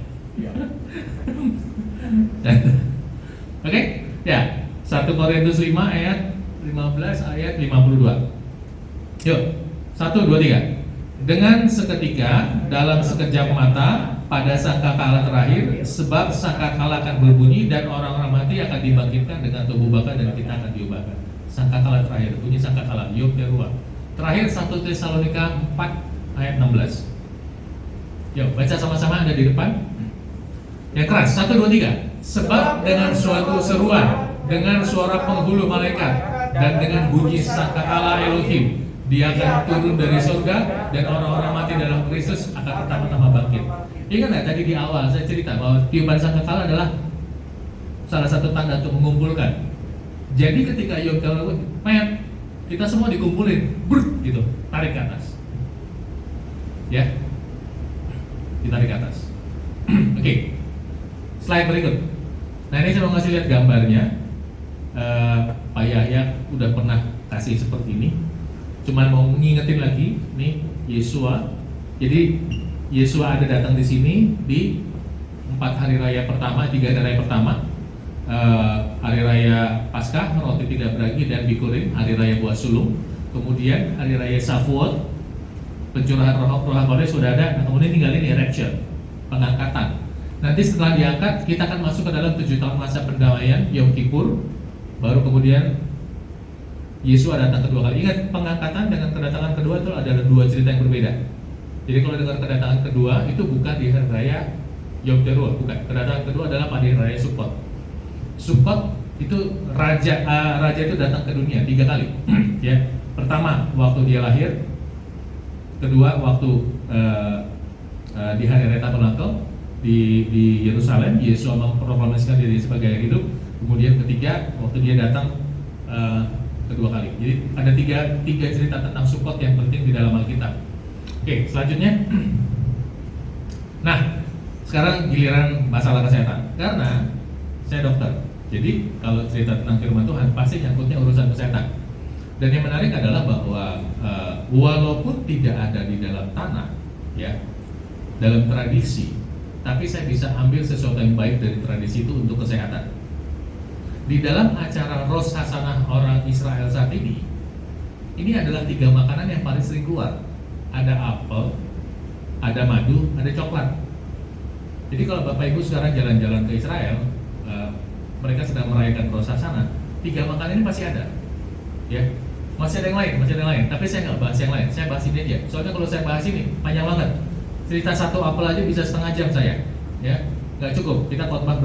[SPEAKER 2] Oke? Ya. 1 Korintus 5 ayat 15 ayat 52. Yuk. 1, 2, 3. Dengan seketika, dalam sekejap mata, pada sangkakala terakhir, sebab sangkakala akan berbunyi, dan orang-orang mati akan dibangkitkan dengan tubuh bakal, dan kita akan diubahkan. Sangkakala terakhir, bunyi sangkakala, Yom Teruah. Terakhir 1 Tesalonika 4 ayat 16. Yuk, baca sama-sama, ada di depan. Yang keras, 1, 2, 3. Sebab dengan suatu seruan, dengan suara penghulu malaikat, dan dengan bunyi sangkakala Elohim, Dia akan turun dari surga, dan orang-orang mati dalam Kristus akan pertama-tama bangkit. Ingat nggak tadi di awal saya cerita bahwa tiupan sangkakala adalah salah satu tanda untuk mengumpulkan. Jadi ketika Yom Teruah, kita semua dikumpulin, gitu, tarik ke atas, ya, ditarik ke atas. Oke. Slide berikut. Nah ini saya mau ngasih lihat gambarnya. Pak Yahya udah pernah kasih seperti ini. Cuman mau ngingetin lagi, nih Yesua. Jadi Yesua ada datang di sini di 4 hari raya pertama, 3 hari raya pertama, hari raya Paskah, roti tidak beragi dan bikurin, hari raya buah sulung. Kemudian hari raya Shavuot, pencurahan roh Kudus sudah ada. Nah, kemudian tinggal ini rapture, pengangkatan. Nanti setelah diangkat, kita akan masuk ke dalam 7 tahun masa pendamaian Yom Kippur. Baru kemudian Yesua datang kedua kali. Ingat, pengangkatan dengan kedatangan kedua itu adalah 2 cerita yang berbeda. Jadi kalau dengan kedatangan kedua itu bukan di hari raya Yom Teruah, bukan. Kedatangan kedua adalah pada hari raya Sukkot. Sukkot itu raja itu datang ke dunia 3 kali. Ya, pertama waktu dia lahir, kedua waktu di hari raya Tabernakel di Yerusalem, Yesua memproklamasikan diri sebagai hidup. Kemudian ketiga waktu dia datang kedua kali. Jadi ada tiga cerita tentang Sukkot yang penting di dalam Alkitab. Oke, selanjutnya. Nah, Sekarang giliran masalah kesehatan. Karena saya dokter. Jadi kalau cerita tentang firman Tuhan pasti nyangkutnya urusan kesehatan. Dan yang menarik adalah bahwa walaupun tidak ada di dalam tanah, ya, dalam tradisi, tapi saya bisa ambil sesuatu yang baik dari tradisi itu untuk kesehatan. Di dalam acara Rosh Hashanah orang Israel saat ini adalah 3 makanan yang paling sering keluar. Ada apel, ada madu, ada coklat. Jadi kalau Bapak Ibu sekarang jalan-jalan ke Israel, mereka sedang merayakan Rosh Hashanah, 3 makanan ini pasti ada, ya. Masih ada yang lain, tapi saya nggak bahas yang lain, saya bahas ini aja. Soalnya kalau saya bahas ini panjang banget. Cerita satu apel aja bisa setengah jam saya, ya, nggak cukup. Kita khotbah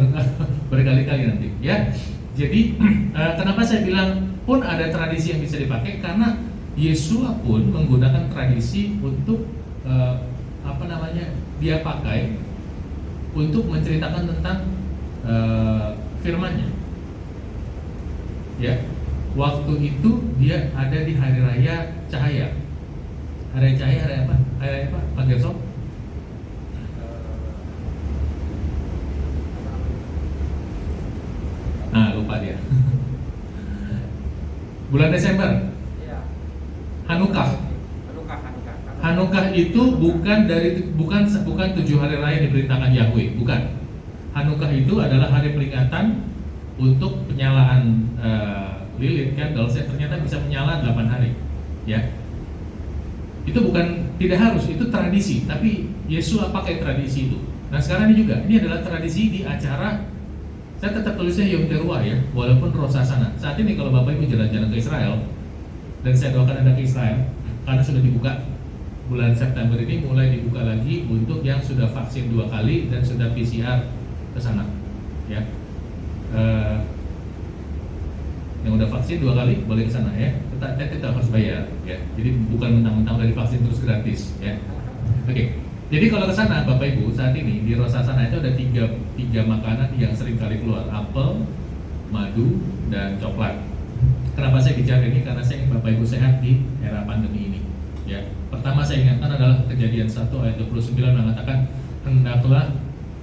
[SPEAKER 2] berkali-kali nanti, ya. Jadi kenapa saya bilang pun ada tradisi yang bisa dipakai, karena Yesua pun menggunakan tradisi untuk dia pakai untuk menceritakan tentang firman-Nya, ya. Waktu itu dia ada di hari raya cahaya. Hari cahaya, hari apa? Hari apa? Pak Gerson? Lupa dia. Bulan Desember. Hanukkah. Hanukkah itu bukan 7 hari raya diperintahkan Yahweh, bukan. Hanukkah itu adalah hari peringatan untuk penyalaan lilin candle. Ternyata bisa menyala 8 hari, ya. Itu bukan, tidak harus, itu tradisi, tapi Yesus pakai tradisi itu. Nah sekarang ini juga, ini adalah tradisi di acara, saya tetap tulisnya Yom Teruah, ya, walaupun Rosh Hashanah. Saat ini kalau Bapak Ibu jalan-jalan ke Israel, dan saya doakan Anda ke Israel, karena sudah dibuka bulan September ini, mulai dibuka lagi untuk yang sudah vaksin 2 kali dan sudah PCR ke sana, ya. Yang udah vaksin 2 kali boleh ke sana, ya. Kita harus bayar, ya. Jadi bukan mentang-mentang dari vaksin terus gratis, ya. Oke. Jadi kalau ke sana Bapak Ibu saat ini di Rosh Hashanah itu ada tiga makanan yang sering kali keluar: apel, madu, dan coklat. Kenapa saya bicara ini? Karena saya ingin Bapak Ibu sehat di era pandemi ini, ya. Pertama saya ingatkan adalah Kejadian 1 ayat 29 mengatakan, hendaklah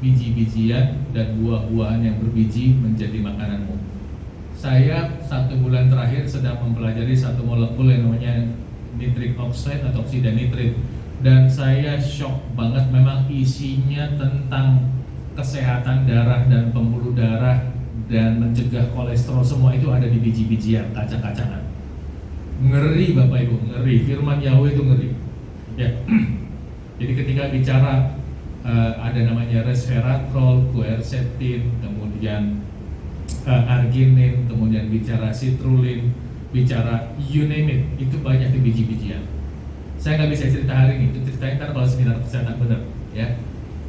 [SPEAKER 2] biji-bijian dan buah-buahan yang berbiji menjadi makananmu. Saya 1 bulan terakhir sedang mempelajari satu molekul yang namanya nitric oxide atau oksida nitrit, dan saya shock banget. Memang isinya tentang kesehatan darah dan pembuluh darah dan mencegah kolesterol, semua itu ada di biji-bijian, kacang-kacangan. Ngeri Bapak Ibu, ngeri. Firman Yahweh itu ngeri, ya. Jadi ketika bicara ada namanya resveratrol, quercetin, kemudian arginin, kemudian bicara citrulline, bicara you name it, itu banyak di biji-bijian. Saya nggak bisa cerita hari ini, itu ceritain ntar kalau seminar kesehatan benar, ya.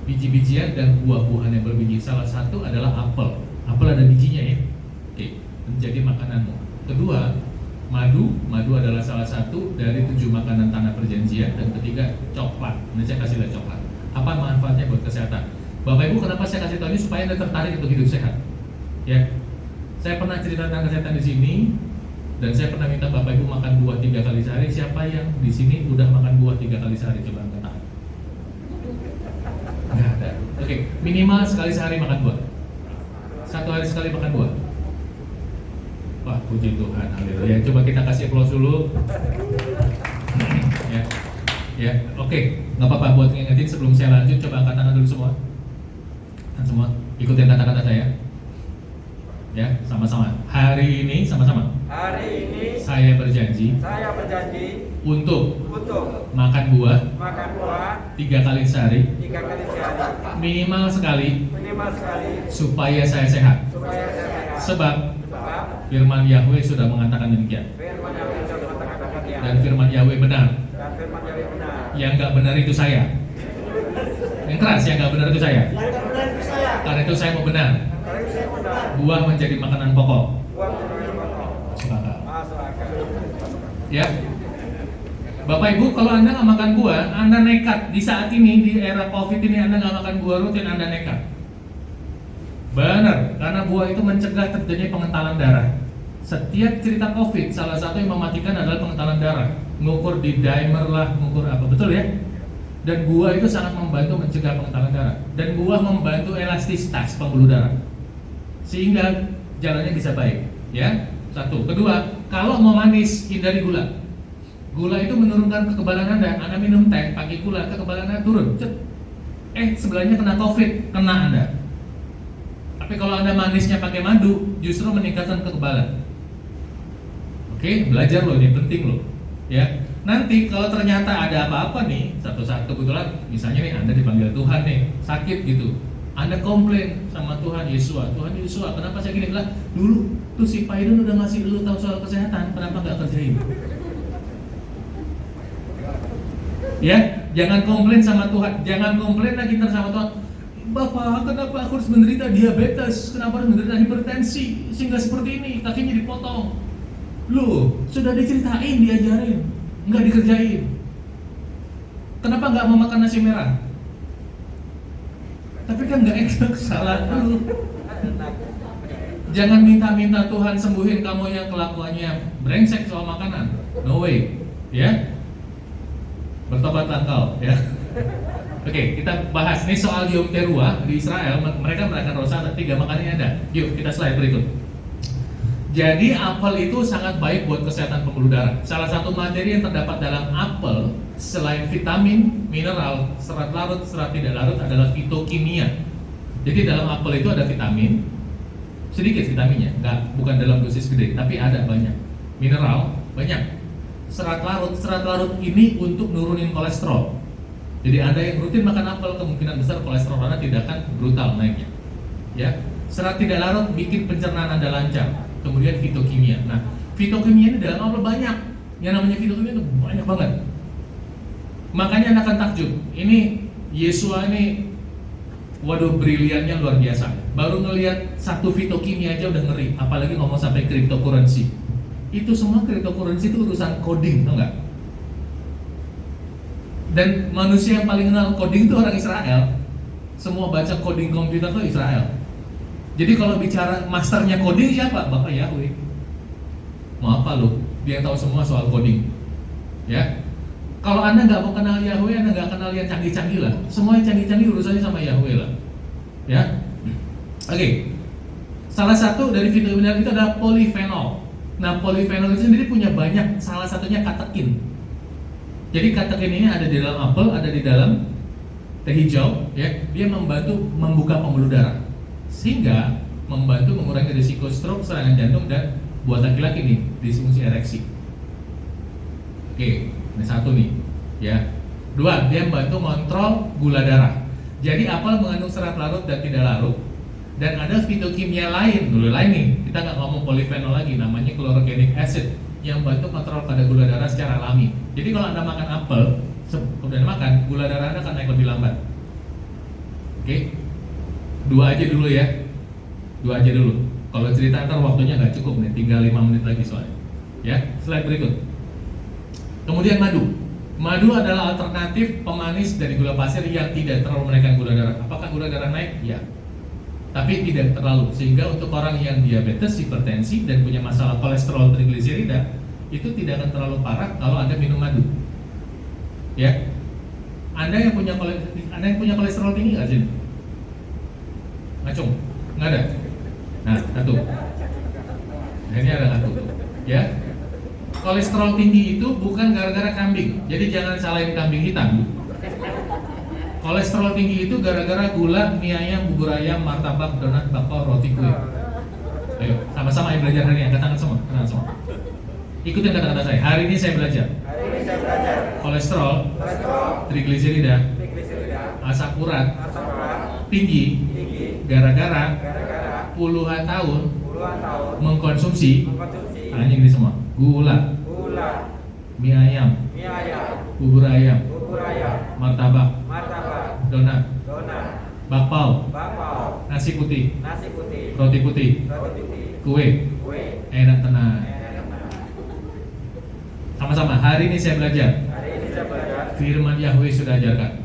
[SPEAKER 2] Biji-bijian dan buah-buahan yang berbiji. Salah satu adalah apel. Apel ada bijinya, ya. Oke, menjadi makananmu. Kedua, madu. Madu adalah salah satu dari 7 makanan tanah perjanjian. Dan ketiga, coklat. Ini saya kasih lihat coklat. Apa manfaatnya buat kesehatan? Bapak Ibu, kenapa saya kasih tahu ini? Supaya Anda tertarik untuk hidup sehat, ya. Saya pernah cerita tentang kesehatan di sini, dan saya pernah minta Bapak Ibu makan buah 3 kali sehari. Siapa yang di sini udah makan buah 3 kali sehari? Coba angkat tangan. Nggak ada. Oke, minimal sekali sehari makan buah. 1 hari sekali makan buah. Wah, puji Tuhan, haleluya. Coba kita kasih applause dulu. Ya, ya, oke, nggak apa-apa. Buat ngingetin sebelum saya lanjut, coba angkat tangan dulu semua. Dan semua ikutin kata-kata saya. Ya, sama-sama. Hari ini sama-sama.
[SPEAKER 3] Hari ini
[SPEAKER 2] saya berjanji untuk makan buah 3 kali sehari, minimal sekali, supaya saya sehat. Sebab firman Yahweh sudah mengatakan demikian. Dan firman Yahweh benar. Yang nggak benar itu saya. Yang keras, yang nggak benar itu saya. Karena itu saya mau benar. Buah menjadi makanan pokok. Ya, Bapak Ibu, kalau Anda nggak makan buah, Anda nekat. Di saat ini, di era COVID ini, Anda nggak makan buah rutin, Anda nekat. Benar, karena buah itu mencegah terjadinya pengentalan darah. Setiap cerita COVID, salah satu yang mematikan adalah pengentalan darah. Ngukur di dimer lah, ngukur apa, betul ya? Dan buah itu sangat membantu mencegah pengentalan darah. Dan buah membantu elastisitas pembuluh darah, sehingga jalannya bisa baik. Ya, satu. Kedua, kalau mau manis, hindari gula. Gula itu menurunkan kekebalan Anda. Anda minum teh pakai gula, kekebalan Anda turun. Cet. Sebelahnya kena COVID, kena Anda. Tapi kalau Anda manisnya pakai madu, justru meningkatkan kekebalan. Oke, belajar loh, ini penting loh. Ya, nanti kalau ternyata ada apa-apa nih, satu saat kebetulan, misalnya nih Anda dipanggil Tuhan nih, sakit gitu, Anda komplain sama Tuhan Yesus, kenapa saya gini? Lah, dulu tuh si Paidon udah ngasih lu tahu soal kesehatan, kenapa nggak kerjain? Ya, jangan komplain sama Tuhan, jangan komplain lagi sama Tuhan. Bapak, kenapa aku harus menderita diabetes? Kenapa harus menderita hipertensi? Sehingga seperti ini, kakinya dipotong. Loh, sudah diceritain, diajarin, nggak dikerjain. Kenapa nggak mau makan nasi merah? Tapi kan nggak enak, salah lu. Jangan minta-minta Tuhan sembuhin kamu yang kelakuannya brengsek soal makanan. No way, ya. Bertobatlah engkau, ya. Oke, kita bahas nih soal Yom Teruah di Israel. Mereka merayakan Rosh Hashanah 3, makanya ada. Yuk, kita slide berikut. Jadi apel itu sangat baik buat kesehatan pembuluh darah. Salah satu materi yang terdapat dalam apel selain vitamin, mineral, serat larut, serat tidak larut adalah fitokimia. Jadi dalam apel itu ada vitamin, sedikit vitaminnya, bukan dalam dosis gede, tapi ada banyak. Mineral banyak. Serat larut ini untuk nurunin kolesterol. Jadi Anda yang rutin makan apel, kemungkinan besar kolesterol Anda tidak akan brutal naiknya. Ya, serat tidak larut bikin pencernaan Anda lancar. Kemudian fitokimia. Nah, fitokimia ini dalam apel banyak. Yang namanya fitokimia itu banyak banget. Makanya Anda akan takjub. Ini Yesua ini, waduh, briliannya luar biasa. Baru ngelihat satu fitokimia aja udah ngeri. Apalagi ngomong sampai cryptocurrency. Itu semua cryptocurrency itu urusan coding, tau nggak? Dan manusia yang paling kenal coding itu orang Israel. Semua baca coding komputer itu Israel. Jadi kalau bicara masternya coding siapa? Bapak Yahweh. Mau apa lo? Dia tahu semua soal coding. Ya. Kalau Anda nggak mau kenal Yahweh, Anda nggak kenal yang canggih-canggih lah. Semua yang canggih-canggih urusannya sama Yahweh lah. Ya. Oke. Salah satu dari vitamin itu adalah polifenol. Nah, polifenol itu sendiri punya banyak, salah satunya katekin. Jadi katekin ini ada di dalam apel, ada di dalam teh hijau, ya. Dia membantu membuka pembuluh darah, sehingga membantu mengurangi risiko stroke, serangan jantung, dan buat laki-laki nih disfungsi ereksi. Oke, ini satu nih, ya. Dua, dia membantu kontrol gula darah. Jadi apel mengandung serat larut dan tidak larut. Dan ada fitokimia lain, dulu lain nih, kita nggak ngomong polifenol lagi, namanya chlorogenic acid yang bantu kontrol kadar gula darah secara alami. Jadi kalau Anda makan apel, kemudian makan, gula darah Anda akan naik lebih lambat. Oke, dua aja dulu ya, dua aja dulu. Kalau cerita ntar waktunya nggak cukup nih, tinggal 5 menit lagi soalnya. Ya, slide berikut. Kemudian madu. Madu adalah alternatif pemanis dari gula pasir yang tidak terlalu menaikkan gula darah. Apakah gula darah naik? Ya. Tapi tidak terlalu, sehingga untuk orang yang diabetes, hipertensi, dan punya masalah kolesterol trigliserida, itu tidak akan terlalu parah kalau Anda minum madu. Ya, Anda yang punya kolesterol tinggi nggak sih? Ngacung? Nggak ada? Nah, satu. Nah, ini ada satu. Ya, kolesterol tinggi itu bukan gara-gara kambing, jadi jangan salahin kambing hitam. Kolesterol tinggi itu gara-gara gula, mie ayam, bubur ayam, martabak, donat, bakpao, roti, kue. Ayo, sama-sama yang belajar hari ini, angkat tangan semua, ikutin kata-kata saya. Hari ini saya belajar. Kolesterol, trigliserida, asam urat, tinggi, gara-gara puluhan tahun mengkonsumsi anjing ini semua, gula, mie ayam, bubur ayam, martabak, donat, bakpao, nasi putih, roti putih, kue, enak tenang. Sama-sama, hari ini saya belajar. Firman Yahweh sudah ajarkan.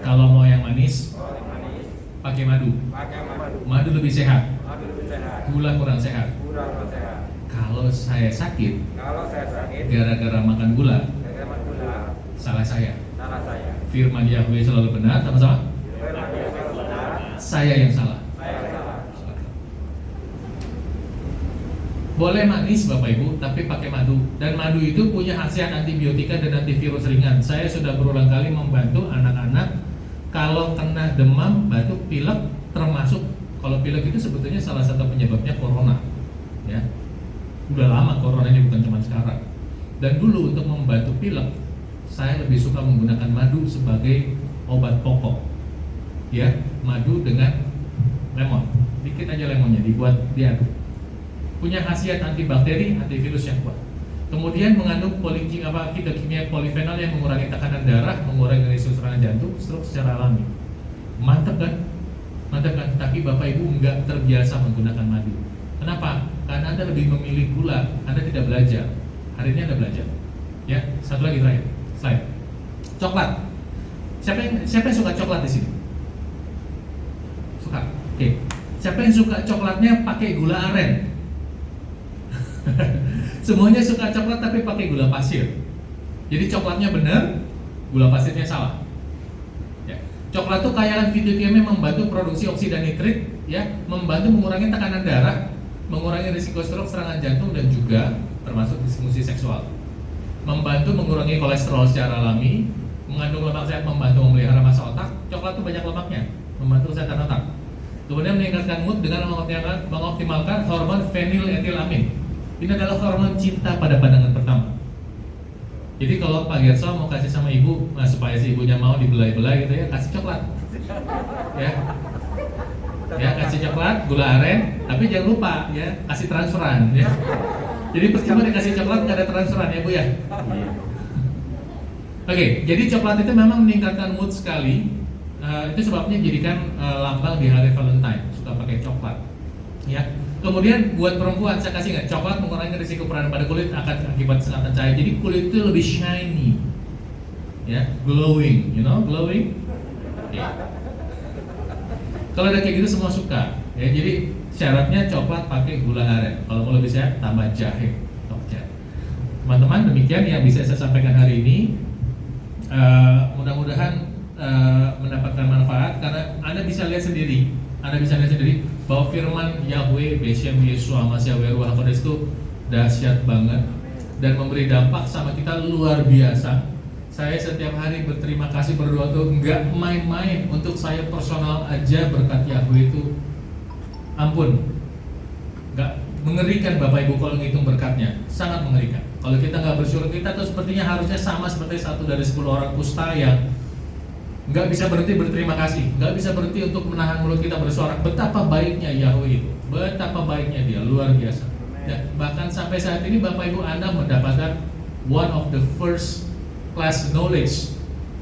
[SPEAKER 2] Kalau mau yang manis, pakai madu. Madu lebih sehat. Gula kurang sehat. Kalau saya sakit, gara-gara makan gula, salah saya. Firman Yahweh selalu benar, sama-sama. Saya yang salah. Boleh manis Bapak Ibu, tapi pakai madu. Dan madu itu punya khasiat antibiotika dan antivirus ringan. Saya sudah berulang kali membantu anak-anak kalau kena demam, batuk, pilek, termasuk kalau pilek itu sebetulnya salah satu penyebabnya corona. Ya, udah lama coronanya, bukan cuma sekarang. Dan dulu untuk membantu pilek, saya lebih suka menggunakan madu sebagai obat pokok. Ya, madu dengan lemon, dikit aja lemonnya dibuat diaduk. Punya khasiat antibakteri, antivirus yang kuat. Kemudian mengandung kimia polifenol yang mengurangi tekanan darah, mengurangi risiko serangan jantung, stroke secara alami. Mantap kan? Mantap kan? Tapi Bapak Ibu nggak terbiasa menggunakan madu. Kenapa? Karena Anda lebih memilih gula, Anda tidak belajar. Hari ini Anda belajar. Ya, satu lagi terakhir. Slide. Coklat. Siapa yang suka coklat di sini? Suka. Oke. Siapa yang suka coklatnya pakai gula aren? Semuanya suka coklat tapi pakai gula pasir. Jadi coklatnya benar, gula pasirnya salah. Ya. Coklat itu kaya akan fitokimia membantu produksi oksida nitrit, ya, membantu mengurangi tekanan darah, mengurangi risiko stroke, serangan jantung, dan juga termasuk disfungsi seksual. Membantu mengurangi kolesterol secara alami, mengandung lemak sehat, membantu memelihara massa otak. Coklat itu banyak lemaknya, membantu kesehatan otak. Kemudian meningkatkan mood dengan mengoptimalkan hormon feniletilamin. Ini adalah hormon cinta pada pandangan pertama. Jadi kalau Pak Gerso mau kasih sama ibu, supaya si ibunya mau dibelai-belai gitu ya, kasih coklat. Ya, kasih coklat, gula aren, tapi jangan lupa ya, kasih transferan ya. Jadi percuma dikasih coklat nggak ada transferan ya Bu ya. Oke, jadi coklat itu memang meningkatkan mood sekali. Itu sebabnya jadikan lambang di hari Valentine, suka pakai coklat. Ya. Kemudian buat perempuan saya kasih nggak, coklat mengurangi risiko peradan pada kulit akan akibat sengatan cahaya. Jadi kulit itu lebih shiny, ya, glowing, glowing. Ya. Kalau udah kayak gitu semua suka. Ya, jadi syaratnya coklat pakai gula aren. Kalau mau lebih sehat tambah jahe, tokja. Teman-teman, demikian yang bisa saya sampaikan hari ini. Mudah-mudahan mendapatkan manfaat karena Anda bisa lihat sendiri. Bahwa firman Yahweh, Beshem, Yeshua, Masya, Ruach HaKodes itu dahsyat banget dan memberi dampak sama kita luar biasa. Saya setiap hari berterima kasih, berdoa tuh nggak main-main. Untuk saya personal aja berkat Yahweh itu, ampun, nggak mengerikan Bapak Ibu kalau ngitung berkatnya, sangat mengerikan. Kalau kita nggak bersyukur, kita tuh sepertinya harusnya sama seperti 1 dari 10 orang kusta yang nggak bisa berhenti berterima kasih, nggak bisa berhenti untuk menahan mulut kita bersorak. Betapa baiknya Yahweh itu, betapa baiknya Dia, luar biasa. Ya, bahkan sampai saat ini Bapak Ibu Anda mendapatkan one of the first class knowledge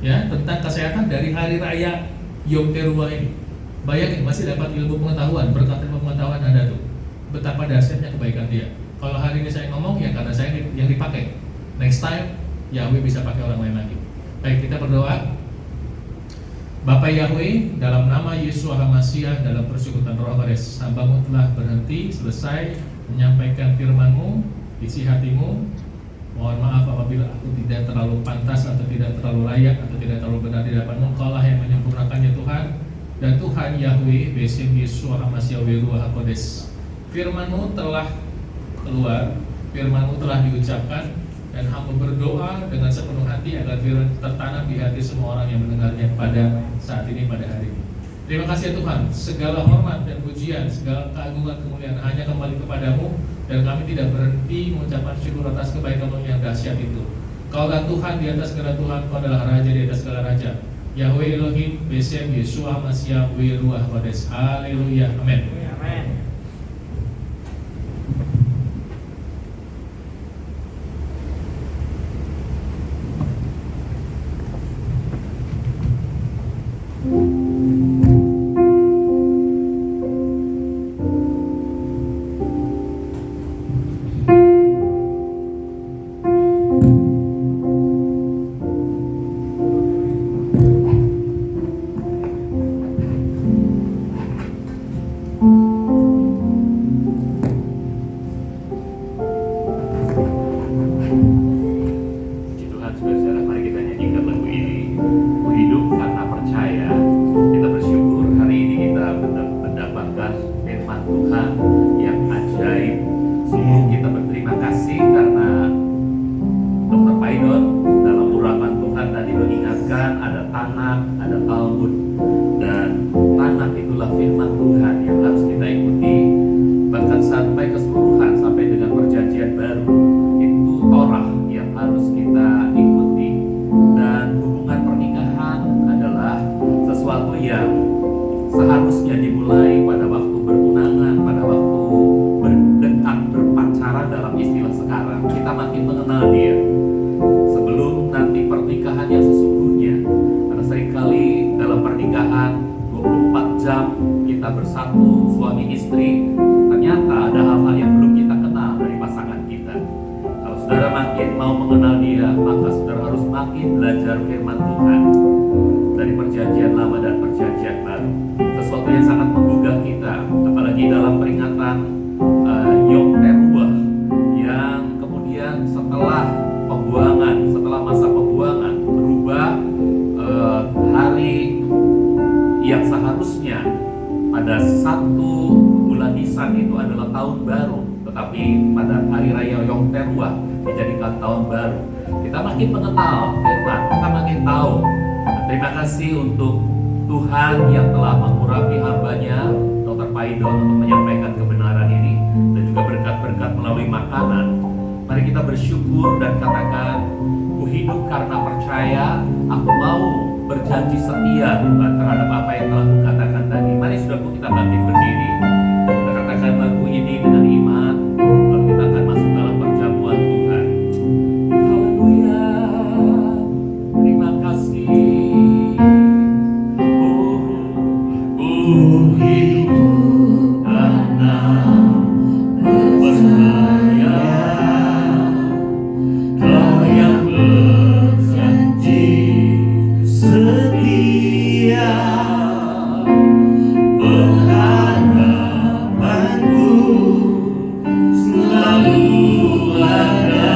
[SPEAKER 2] ya tentang kesehatan dari hari raya Yom Teruah ini. Bayangin masih dapat ilmu pengetahuan, berkat ilmu pengetahuan Anda tuh. Betapa dahsyatnya kebaikan Dia. Kalau hari ini saya ngomong ya karena saya yang dipakai. Next time Yahweh bisa pakai orang lain lagi. Baik, kita berdoa. Bapak Yahweh, dalam nama Yeshua HaMashiach, dalam persekutuan Roh Kudus, hamba-Mu telah berhenti, selesai menyampaikan firman-Mu, isi hatimu. Mohon maaf apabila aku tidak terlalu pantas atau tidak terlalu layak atau tidak terlalu benar di hadapan-Mu. Engkaulah yang menyempurnakannya Tuhan. Dan Tuhan Yahweh, Beshem Yeshua HaMashiach Ruach HaKodes, firman-Mu telah keluar, firman-Mu telah diucapkan, dan hamba berdoa dengan sepenuh hati agar firman tertanam di hati semua orang yang mendengarnya pada saat ini, pada hari ini. Terima kasih ya Tuhan, segala hormat dan pujian, segala keagungan kemuliaan hanya kembali kepadamu, dan kami tidak berhenti mengucapkan syukur atas kebaikan-Mu yang dahsyat itu. Kaulah Tuhan di atas segala Tuhan, Kau adalah Raja di atas segala Raja. Yahweh Elohim, Beshem Yeshua HaMashiach Ruach HaKodes. Haleluya, amin.
[SPEAKER 3] Amin.
[SPEAKER 4] Sungguh kita berterima kasih karena Dr. Paidon dalam urapan Tuhan tadi mengingatkan ada Tanak, ada Talmud, dan Tanak itulah firman Tuhan yang harus kita ikuti, bahkan sampai keseluruhan, sampai dengan perjanjian baru itu Torah yang harus kita ikuti. Dan hubungan pernikahan adalah sesuatu yang seharusnya dimulai pada waktu bertunangan, pada waktu berdekat, berpacaran dalam istilah sekarang. Kita makin mengenal dia sebelum nanti pernikahan yang sesungguhnya. Karena seringkali dalam pernikahan 24 jam kita bersatu suami istri, ternyata ada hal-hal yang belum kita kenal dari pasangan kita. Kalau saudara makin mau mengenal dia, maka saudara harus makin belajar firman Tuhan dari perjanjian lama dan perjanjian baru. Sesuatu yang sangat menggugah kita, apalagi dalam peringatan Yom Teruah, yang kemudian setelah pembuangan, setelah masa pembuangan berubah, hari yang seharusnya pada 1 bulan Nisan itu adalah tahun baru, tetapi pada hari raya Yom Teruah dijadikan tahun baru. Kita makin mengenal firman, kita makin tahu. Terima kasih untuk Tuhan yang telah mengurapi hamba-Nya Dr. Paidon untuk menyampaikan kebenaran ini, dan juga berkat-berkat melalui makanan. Mari kita bersyukur dan katakan, ku hidup karena percaya, aku mau berjanji setia Tuhan terhadap apa yang telah kukatakan tadi. Mari saudaraku, kita bangkit berdiri, kita katakan lagu ini dengan iman, lalu kita akan masuk dalam perjamuan Tuhan. Haleluya, terima kasih. Ku hidup karena percaya, Kau yang berjanji
[SPEAKER 1] setia, pengharapanku selalu ada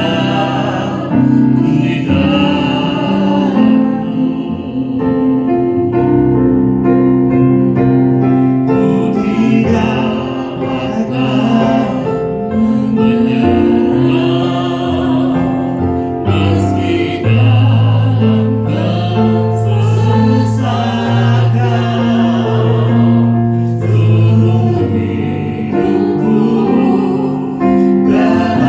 [SPEAKER 1] di dalam-Mu. Ku tidak akan menyerah meski dalam kesesakan. Seluruh hidupku dalam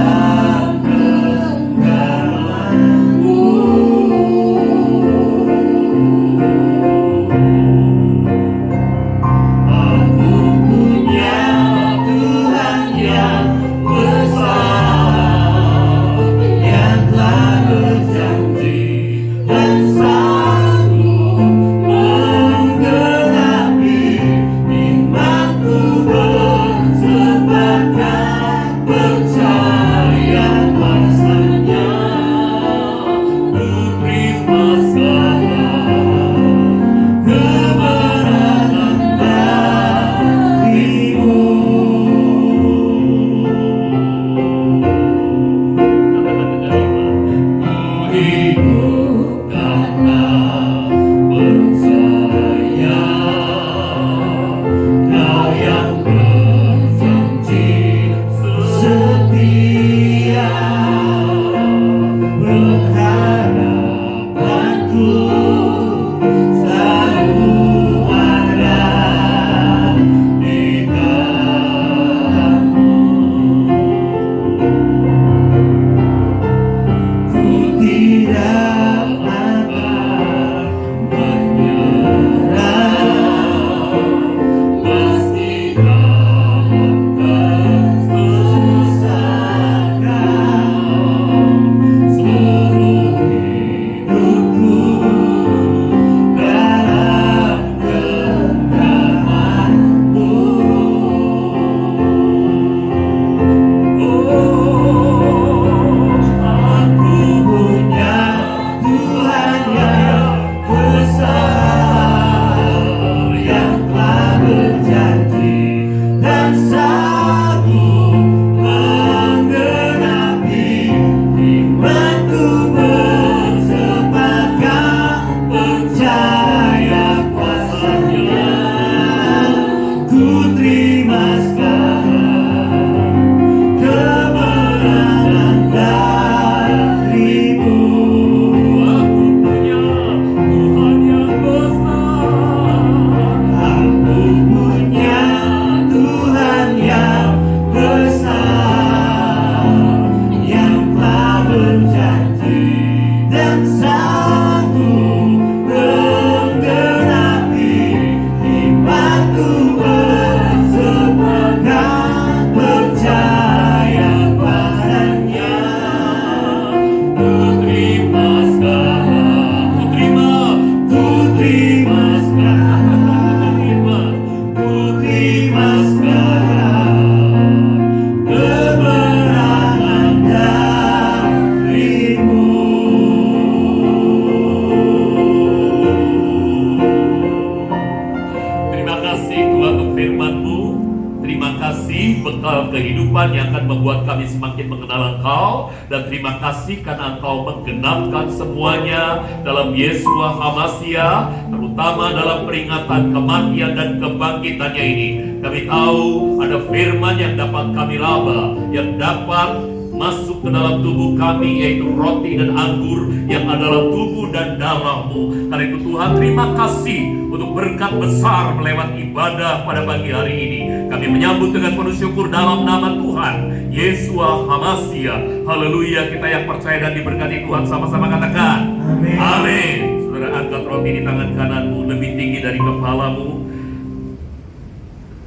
[SPEAKER 4] kami semakin mengenal Engkau, dan terima kasih karena Engkau menggenapkan semuanya dalam Yesua Hamasia, terutama dalam peringatan kematian dan kebangkitannya ini. Kami tahu ada firman yang dapat kami raba, yang dapat masuk ke dalam tubuh kami, yaitu roti dan anggur yang adalah tubuh dan darah-Mu. Karena itu Tuhan, terima kasih untuk berkat besar melewat ibadah pada pagi hari ini. Kami menyambut dengan penuh syukur dalam nama Tuhan Yesua Hamasia. Haleluya. Kita yang percaya dan diberkati Tuhan sama-sama katakan
[SPEAKER 1] Amin.
[SPEAKER 4] amin. Saudara, angkat roti di tangan kananmu lebih tinggi dari kepalamu.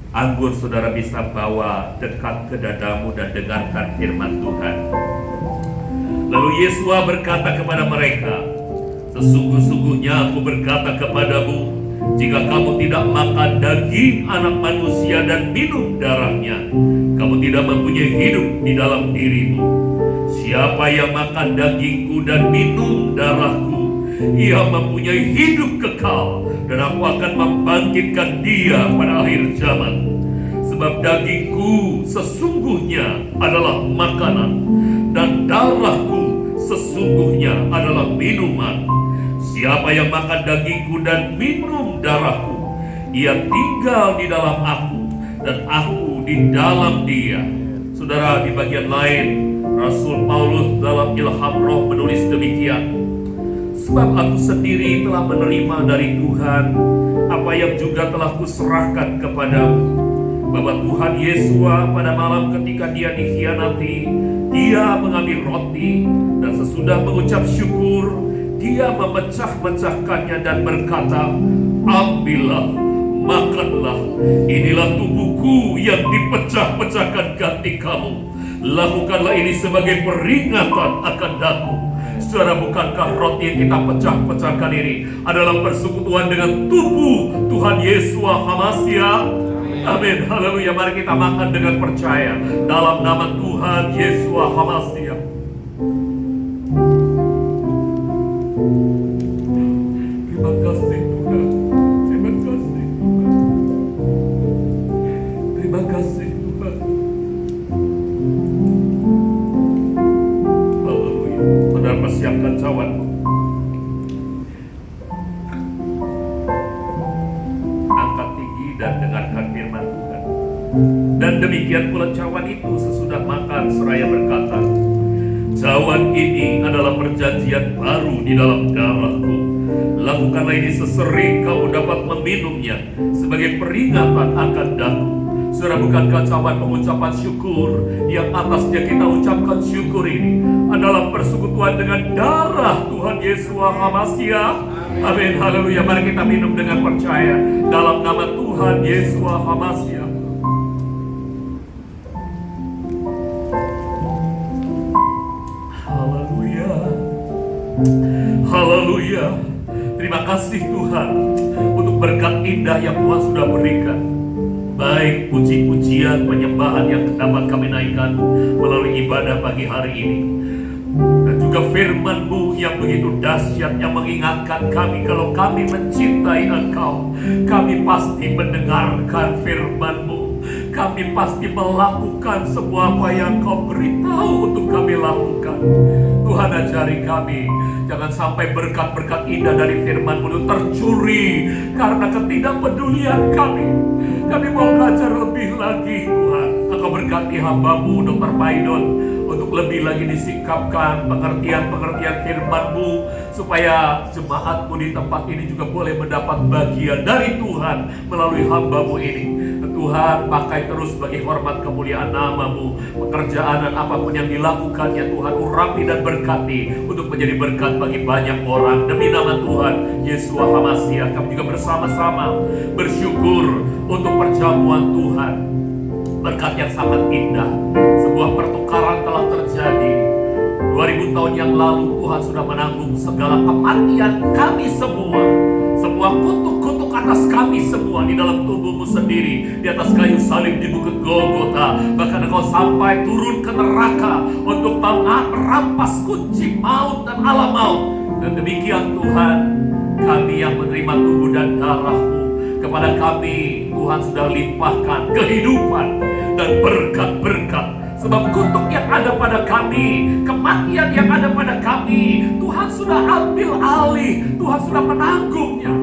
[SPEAKER 4] Anggur saudara bisa bawa dekat ke dadamu dan dengarkan firman Tuhan. Lalu Yesua berkata kepada mereka, sesungguh-sungguhnya aku berkata kepadamu, jika kamu tidak makan daging anak manusia dan minum darahnya, kamu tidak mempunyai hidup di dalam dirimu. Siapa yang makan dagingku dan minum darahku, ia mempunyai hidup kekal, dan aku akan membangkitkan dia pada akhir zaman. Sebab dagingku sesungguhnya adalah makanan, dan darahku sesungguhnya adalah minuman. Siapa yang makan dagingku dan minum darahku, ia tinggal di dalam aku, dan aku di dalam dia. Saudara, di bagian lain Rasul Paulus dalam ilham roh menulis demikian, sebab aku sendiri telah menerima dari Tuhan apa yang juga telah kuserahkan kepadamu, bahwa Tuhan Yesua pada malam ketika dia dikhianati, dia mengambil roti, dan sesudah mengucap syukur, dia memecah-mecahkannya dan berkata, ambillah, makanlah, inilah tubuhku yang dipecah-pecahkan ganti kamu. Lakukanlah ini sebagai peringatan akan aku. Saudara, bukankah roti yang kita pecah-pecahkan ini adalah persekutuan dengan tubuh Tuhan Yesua Hamasia? Amin. Haleluya. Mari kita makan dengan percaya dalam nama Tuhan Yesua Hamasia. Terima kasih Tuhan. Terima kasih Tuhan. Terima kasih Tuhan. Haleluya. Saudara, persiapkan cawanmu. Angkat tinggi dan dengarkan firman Tuhan. Dan demikian pula cawan itu sesudah makan seraya berkata, cawan ini adalah perjanjian baru di dalam darahku. Lakukanlah ini sesering kamu dapat meminumnya sebagai peringatan akan daku. Saudara, bukankah cawan pengucapan syukur yang atasnya kita ucapkan syukur ini adalah persekutuan dengan darah Tuhan Yesua Hamasia? Amin. Haleluya. Mari kita minum dengan percaya dalam nama Tuhan Yesua Hamasia. Haleluya. Haleluya. Terima kasih Tuhan untuk berkat indah yang Tuhan sudah berikan. Baik puji-pujian, penyembahan yang dapat kami naikkan melalui ibadah pagi hari ini, dan juga firman-Mu yang begitu dahsyat yang mengingatkan kami kalau kami mencintai Engkau, kami pasti mendengarkan firman-Mu, kami pasti melakukan semua apa yang Kau beritahu untuk kami lakukan. Tuhan, ajari kami jangan sampai berkat-berkat indah dari firman-Mu itu tercuri karena ketidakpedulian kami. Kami mau belajar lebih lagi Tuhan. Engkau berkati hamba-Mu Dr. Paidon untuk lebih lagi disikapkan pengertian-pengertian firman-Mu, supaya jemaat-Mu di tempat ini juga boleh mendapat bagian dari Tuhan melalui hamba-Mu ini. Tuhan, pakai terus bagi hormat kemuliaan nama-Mu, pekerjaan dan apapun yang dilakukannya Tuhan, urapi dan berkati untuk menjadi berkat bagi banyak orang. Demi nama Tuhan Yesua Hamasia, kami juga bersama-sama bersyukur untuk perjamuan Tuhan. Berkat yang sangat indah, sebuah pertukaran telah terjadi. 2000 tahun yang lalu Tuhan sudah menanggung segala kematian kami semua, semua kutuk-kutuk atas kami semua di dalam tubuh-Mu sendiri, di atas kayu salib di Bukit Golgota. Bahkan Engkau sampai turun ke neraka untuk merampas kunci maut dan alam maut. Dan demikian Tuhan, kami yang menerima tubuh dan darah-Mu, kepada kami Tuhan sudah limpahkan kehidupan dan berkat-berkat Sebab kutuk yang ada pada kami, kematian yang ada pada kami, Tuhan sudah ambil alih, Tuhan sudah menanggungnya.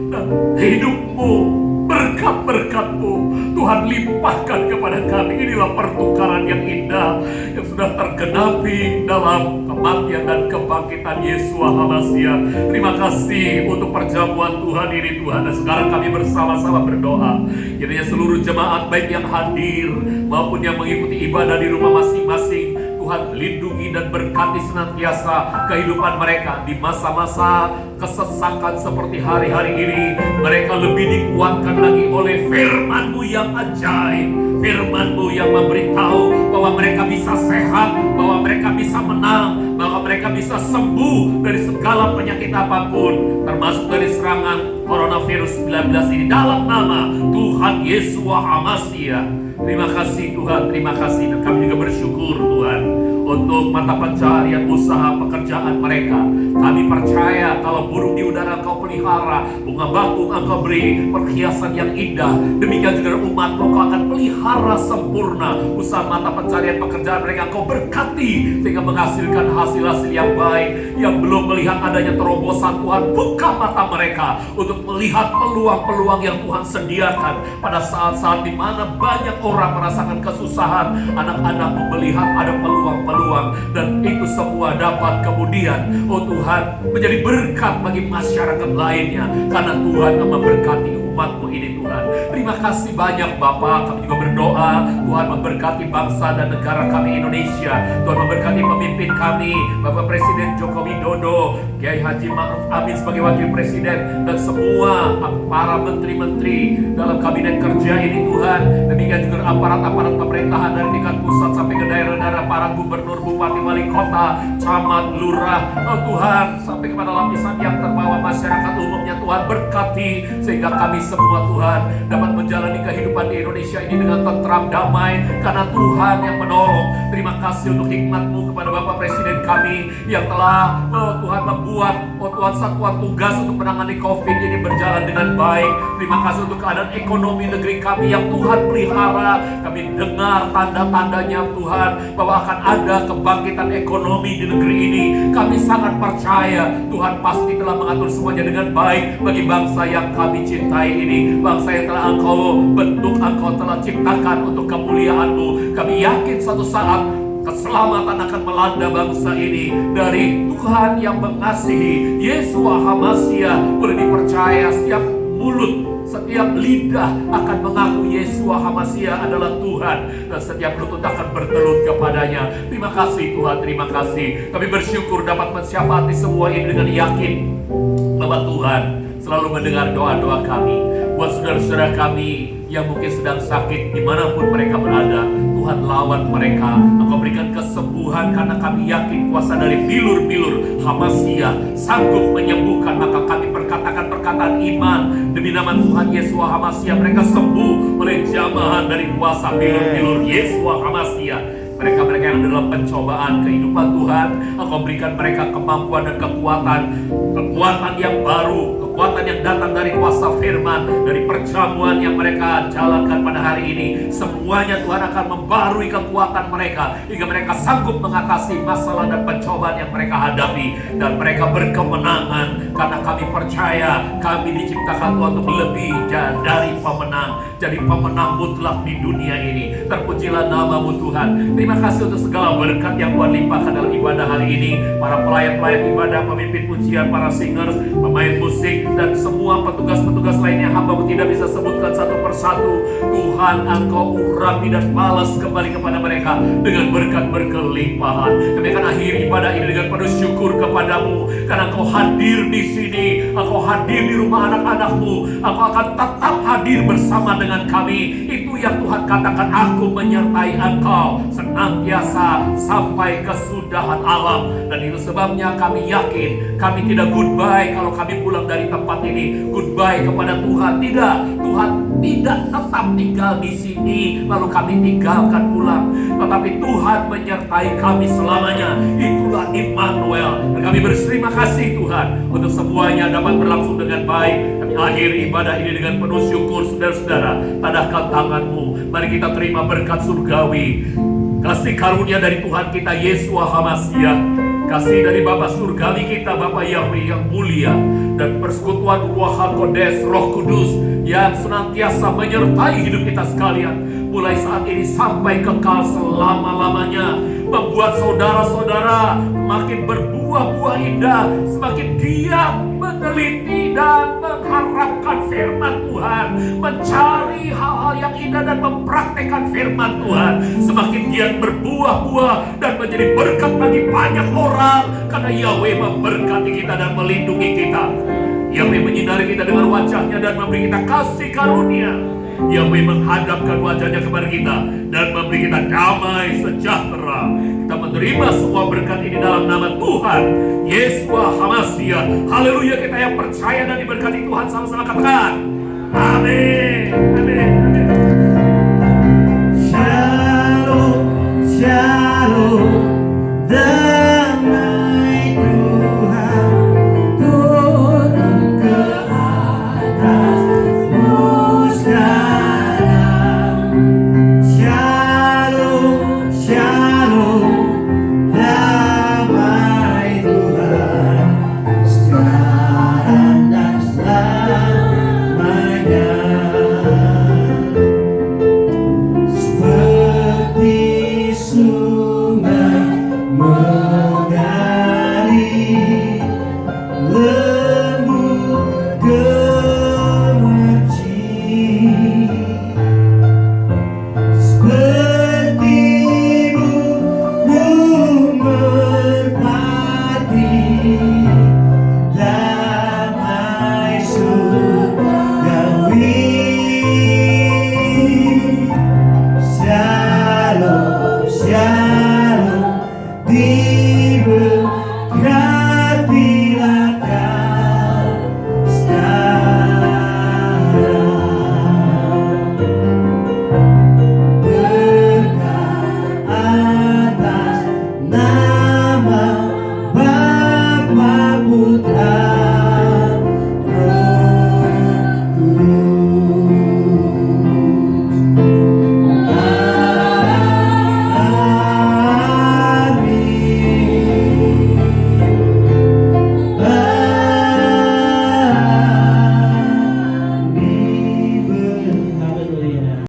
[SPEAKER 4] Dan hidupmu, berkat-berkat-Mu Tuhan limpahkan kepada kami. Inilah pertukaran yang indah yang sudah tergenapi dalam kematian dan kebangkitan Yesus HaMasiah. Terima kasih untuk perjamuan Tuhan ini Tuhan. Dan sekarang kami bersama-sama berdoa kiranya seluruh jemaat baik yang hadir maupun yang mengikuti ibadah di rumah masing-masing, Tuhan lindungi dan berkati senantiasa kehidupan mereka di masa-masa kesesakan seperti hari-hari ini. Mereka lebih dikuatkan lagi oleh firman-Mu yang ajaib, firman-Mu yang memberitahu bahwa mereka bisa sehat, bahwa mereka bisa menang, bahwa mereka bisa sembuh dari segala penyakit apapun, termasuk dari serangan coronavirus 19 ini, dalam nama Tuhan Yesus HaMasiah. Terima kasih Tuhan, terima kasih. Dan kami juga bersyukur Tuhan untuk mata pencaharian usaha pekerjaan mereka. Kami percaya kalau burung di udara Engkau pelihara, bunga bakung Engkau beri, perhiasan yang indah. Demikian juga umat-Mu Engkau akan pelihara sempurna usaha mata pencaharian pekerjaan mereka. Engkau berkati sehingga menghasilkan hasil-hasil yang baik. Yang belum melihat adanya terobosan, Tuhan buka mata mereka untuk melihat peluang-peluang yang Tuhan sediakan pada saat-saat di mana banyak orang merasakan kesusahan. Anak-anak-Mu melihat ada peluang-peluang, dan itu semua dapat kemudian, oh Tuhan, menjadi berkat bagi masyarakat lainnya, karena Tuhan yang memberkati umat-Mu ini Tuhan. Terima kasih banyak Bapa. Kami juga berdoa Tuhan memberkati bangsa dan negara kami Indonesia. Tuhan memberkati pemimpin kami, Bapak Presiden Joko Widodo, Kiai Haji Ma'ruf Amin sebagai Wakil Presiden, dan semua para menteri-menteri dalam kabinet kerja ini Tuhan. Demikian juga aparat-aparat pemerintahan dari tingkat pusat sampai ke daerah-daerah, para gubernur, bupati, wali kota, camat, lurah, oh Tuhan, sampai kepada lapisan yang terbawah masyarakat umumnya. Tuhan berkati sehingga kami semua Tuhan dapat menjalani kehidupan di Indonesia ini dengan tentram, damai, karena Tuhan yang menolong. Terima kasih untuk hikmat-Mu kepada Bapak Presiden kami yang telah Tuhan membuat Tuhan satuan tugas untuk menangani COVID ini berjalan dengan baik. Terima kasih untuk keadaan ekonomi negeri kami yang Tuhan pelihara. Kami dengar tanda-tandanya Tuhan bahwa akan ada kebangkitan ekonomi di negeri ini. Kami sangat percaya Tuhan pasti telah mengatur semuanya dengan baik bagi bangsa yang kami cintai ini, bangsa yang telah Engkau bentuk, Engkau telah ciptakan untuk kemuliaan-Mu. Kami yakin suatu saat keselamatan akan melanda bangsa ini dari Tuhan yang mengasihi. Yesus HaMasiah boleh dipercaya, setiap mulut, setiap lidah akan mengaku Yesus HaMasiah adalah Tuhan, dan setiap lutut akan bertelut kepadanya. Terima kasih Tuhan, terima kasih. Kami bersyukur dapat mensyafaati semua ini dengan yakin bahwa Tuhan selalu mendengar doa-doa kami. Buat saudara-saudara kami yang mungkin sedang sakit dimanapun mereka berada, Tuhan lawan mereka. Engkau berikan kesembuhan, karena kami yakin kuasa dari bilur-bilur HaMasiah sanggup menyembuhkan. Maka kami perkatakan perkataan iman demi nama Tuhan Yesus HaMasiah, mereka sembuh oleh jamahan dari kuasa bilur-bilur Yesus HaMasiah. Mereka-mereka yang dalam pencobaan kehidupan Tuhan, Engkau berikan mereka kemampuan dan kekuatan yang baru, kekuatan yang datang dari kuasa firman, dari perjamuan yang mereka jalankan pada hari ini. Semuanya Tuhan akan membarui kekuatan mereka hingga mereka sanggup mengatasi masalah dan pencobaan yang mereka hadapi, dan mereka berkemenangan, karena kami percaya kami diciptakan Tuhan untuk lebih dari pemenang, jadi pemenang mutlak di dunia ini. Terpujilah nama-Mu Tuhan. Terima kasih untuk segala berkat yang Tuhan limpahkan dalam ibadah hari ini. Para pelayan-pelayan ibadah, pemimpin pujian, para singers, pemain musik, dan semua petugas-petugas lainnya hamba-Mu tidak bisa sebutkan satu persatu. Tuhan, Engkau urapi dan balas kembali kepada mereka dengan berkat berkelimpahan. Kami akan akhiri ibadah ini dengan penuh syukur kepada-Mu, karena Engkau hadir di sini, Engkau hadir di rumah anak-anak-Mu, Engkau akan tetap hadir bersama dengan kami. Itu yang Tuhan katakan, aku menyertai Engkau senantiasa sampai kesudahan alam. Dan itu sebabnya kami yakin kami tidak goodbye kalau kami pulang dari tempat ini, goodbye kepada Tuhan. Tidak, Tuhan tidak tetap tinggal di sini lalu kami tinggalkan pulang, tetapi Tuhan menyertai kami selamanya. Itulah Immanuel. Dan kami berterima kasih Tuhan untuk semuanya dapat berlangsung dengan baik. Kami akhiri ibadah ini dengan penuh syukur. Saudara-saudara, tadahkan tangan-Mu, mari kita terima berkat surgawi. kasih karunia dari Tuhan kita Yesua HaMasiah, kasih dari Bapa Surgawi kita Bapa Yahweh yang mulia, dan persekutuan Ruach HaKodes, Roh Kudus yang senantiasa menyertai hidup kita sekalian mulai saat ini sampai kekal selama-lamanya, membuat saudara-saudara makin berbuah-buah indah, semakin giat meneliti dan mengharapkan firman Tuhan, mencari hal-hal yang indah dan mempraktekkan firman Tuhan, semakin giat berbuah-buah dan menjadi berkat bagi banyak orang, karena Yahweh memberkati kita dan melindungi kita. Yahweh menyinari kita dengan wajahnya dan memberi kita kasih karunia. Yahweh menghadapkan wajahnya kepada kita dan memberi kita damai sejahtera. Kita menerima semua berkat ini dalam nama Tuhan Yesua HaMasiah. Haleluya, kita yang percaya dan diberkati Tuhan sama-sama katakan amin. Amin.
[SPEAKER 1] Shalom, shalom.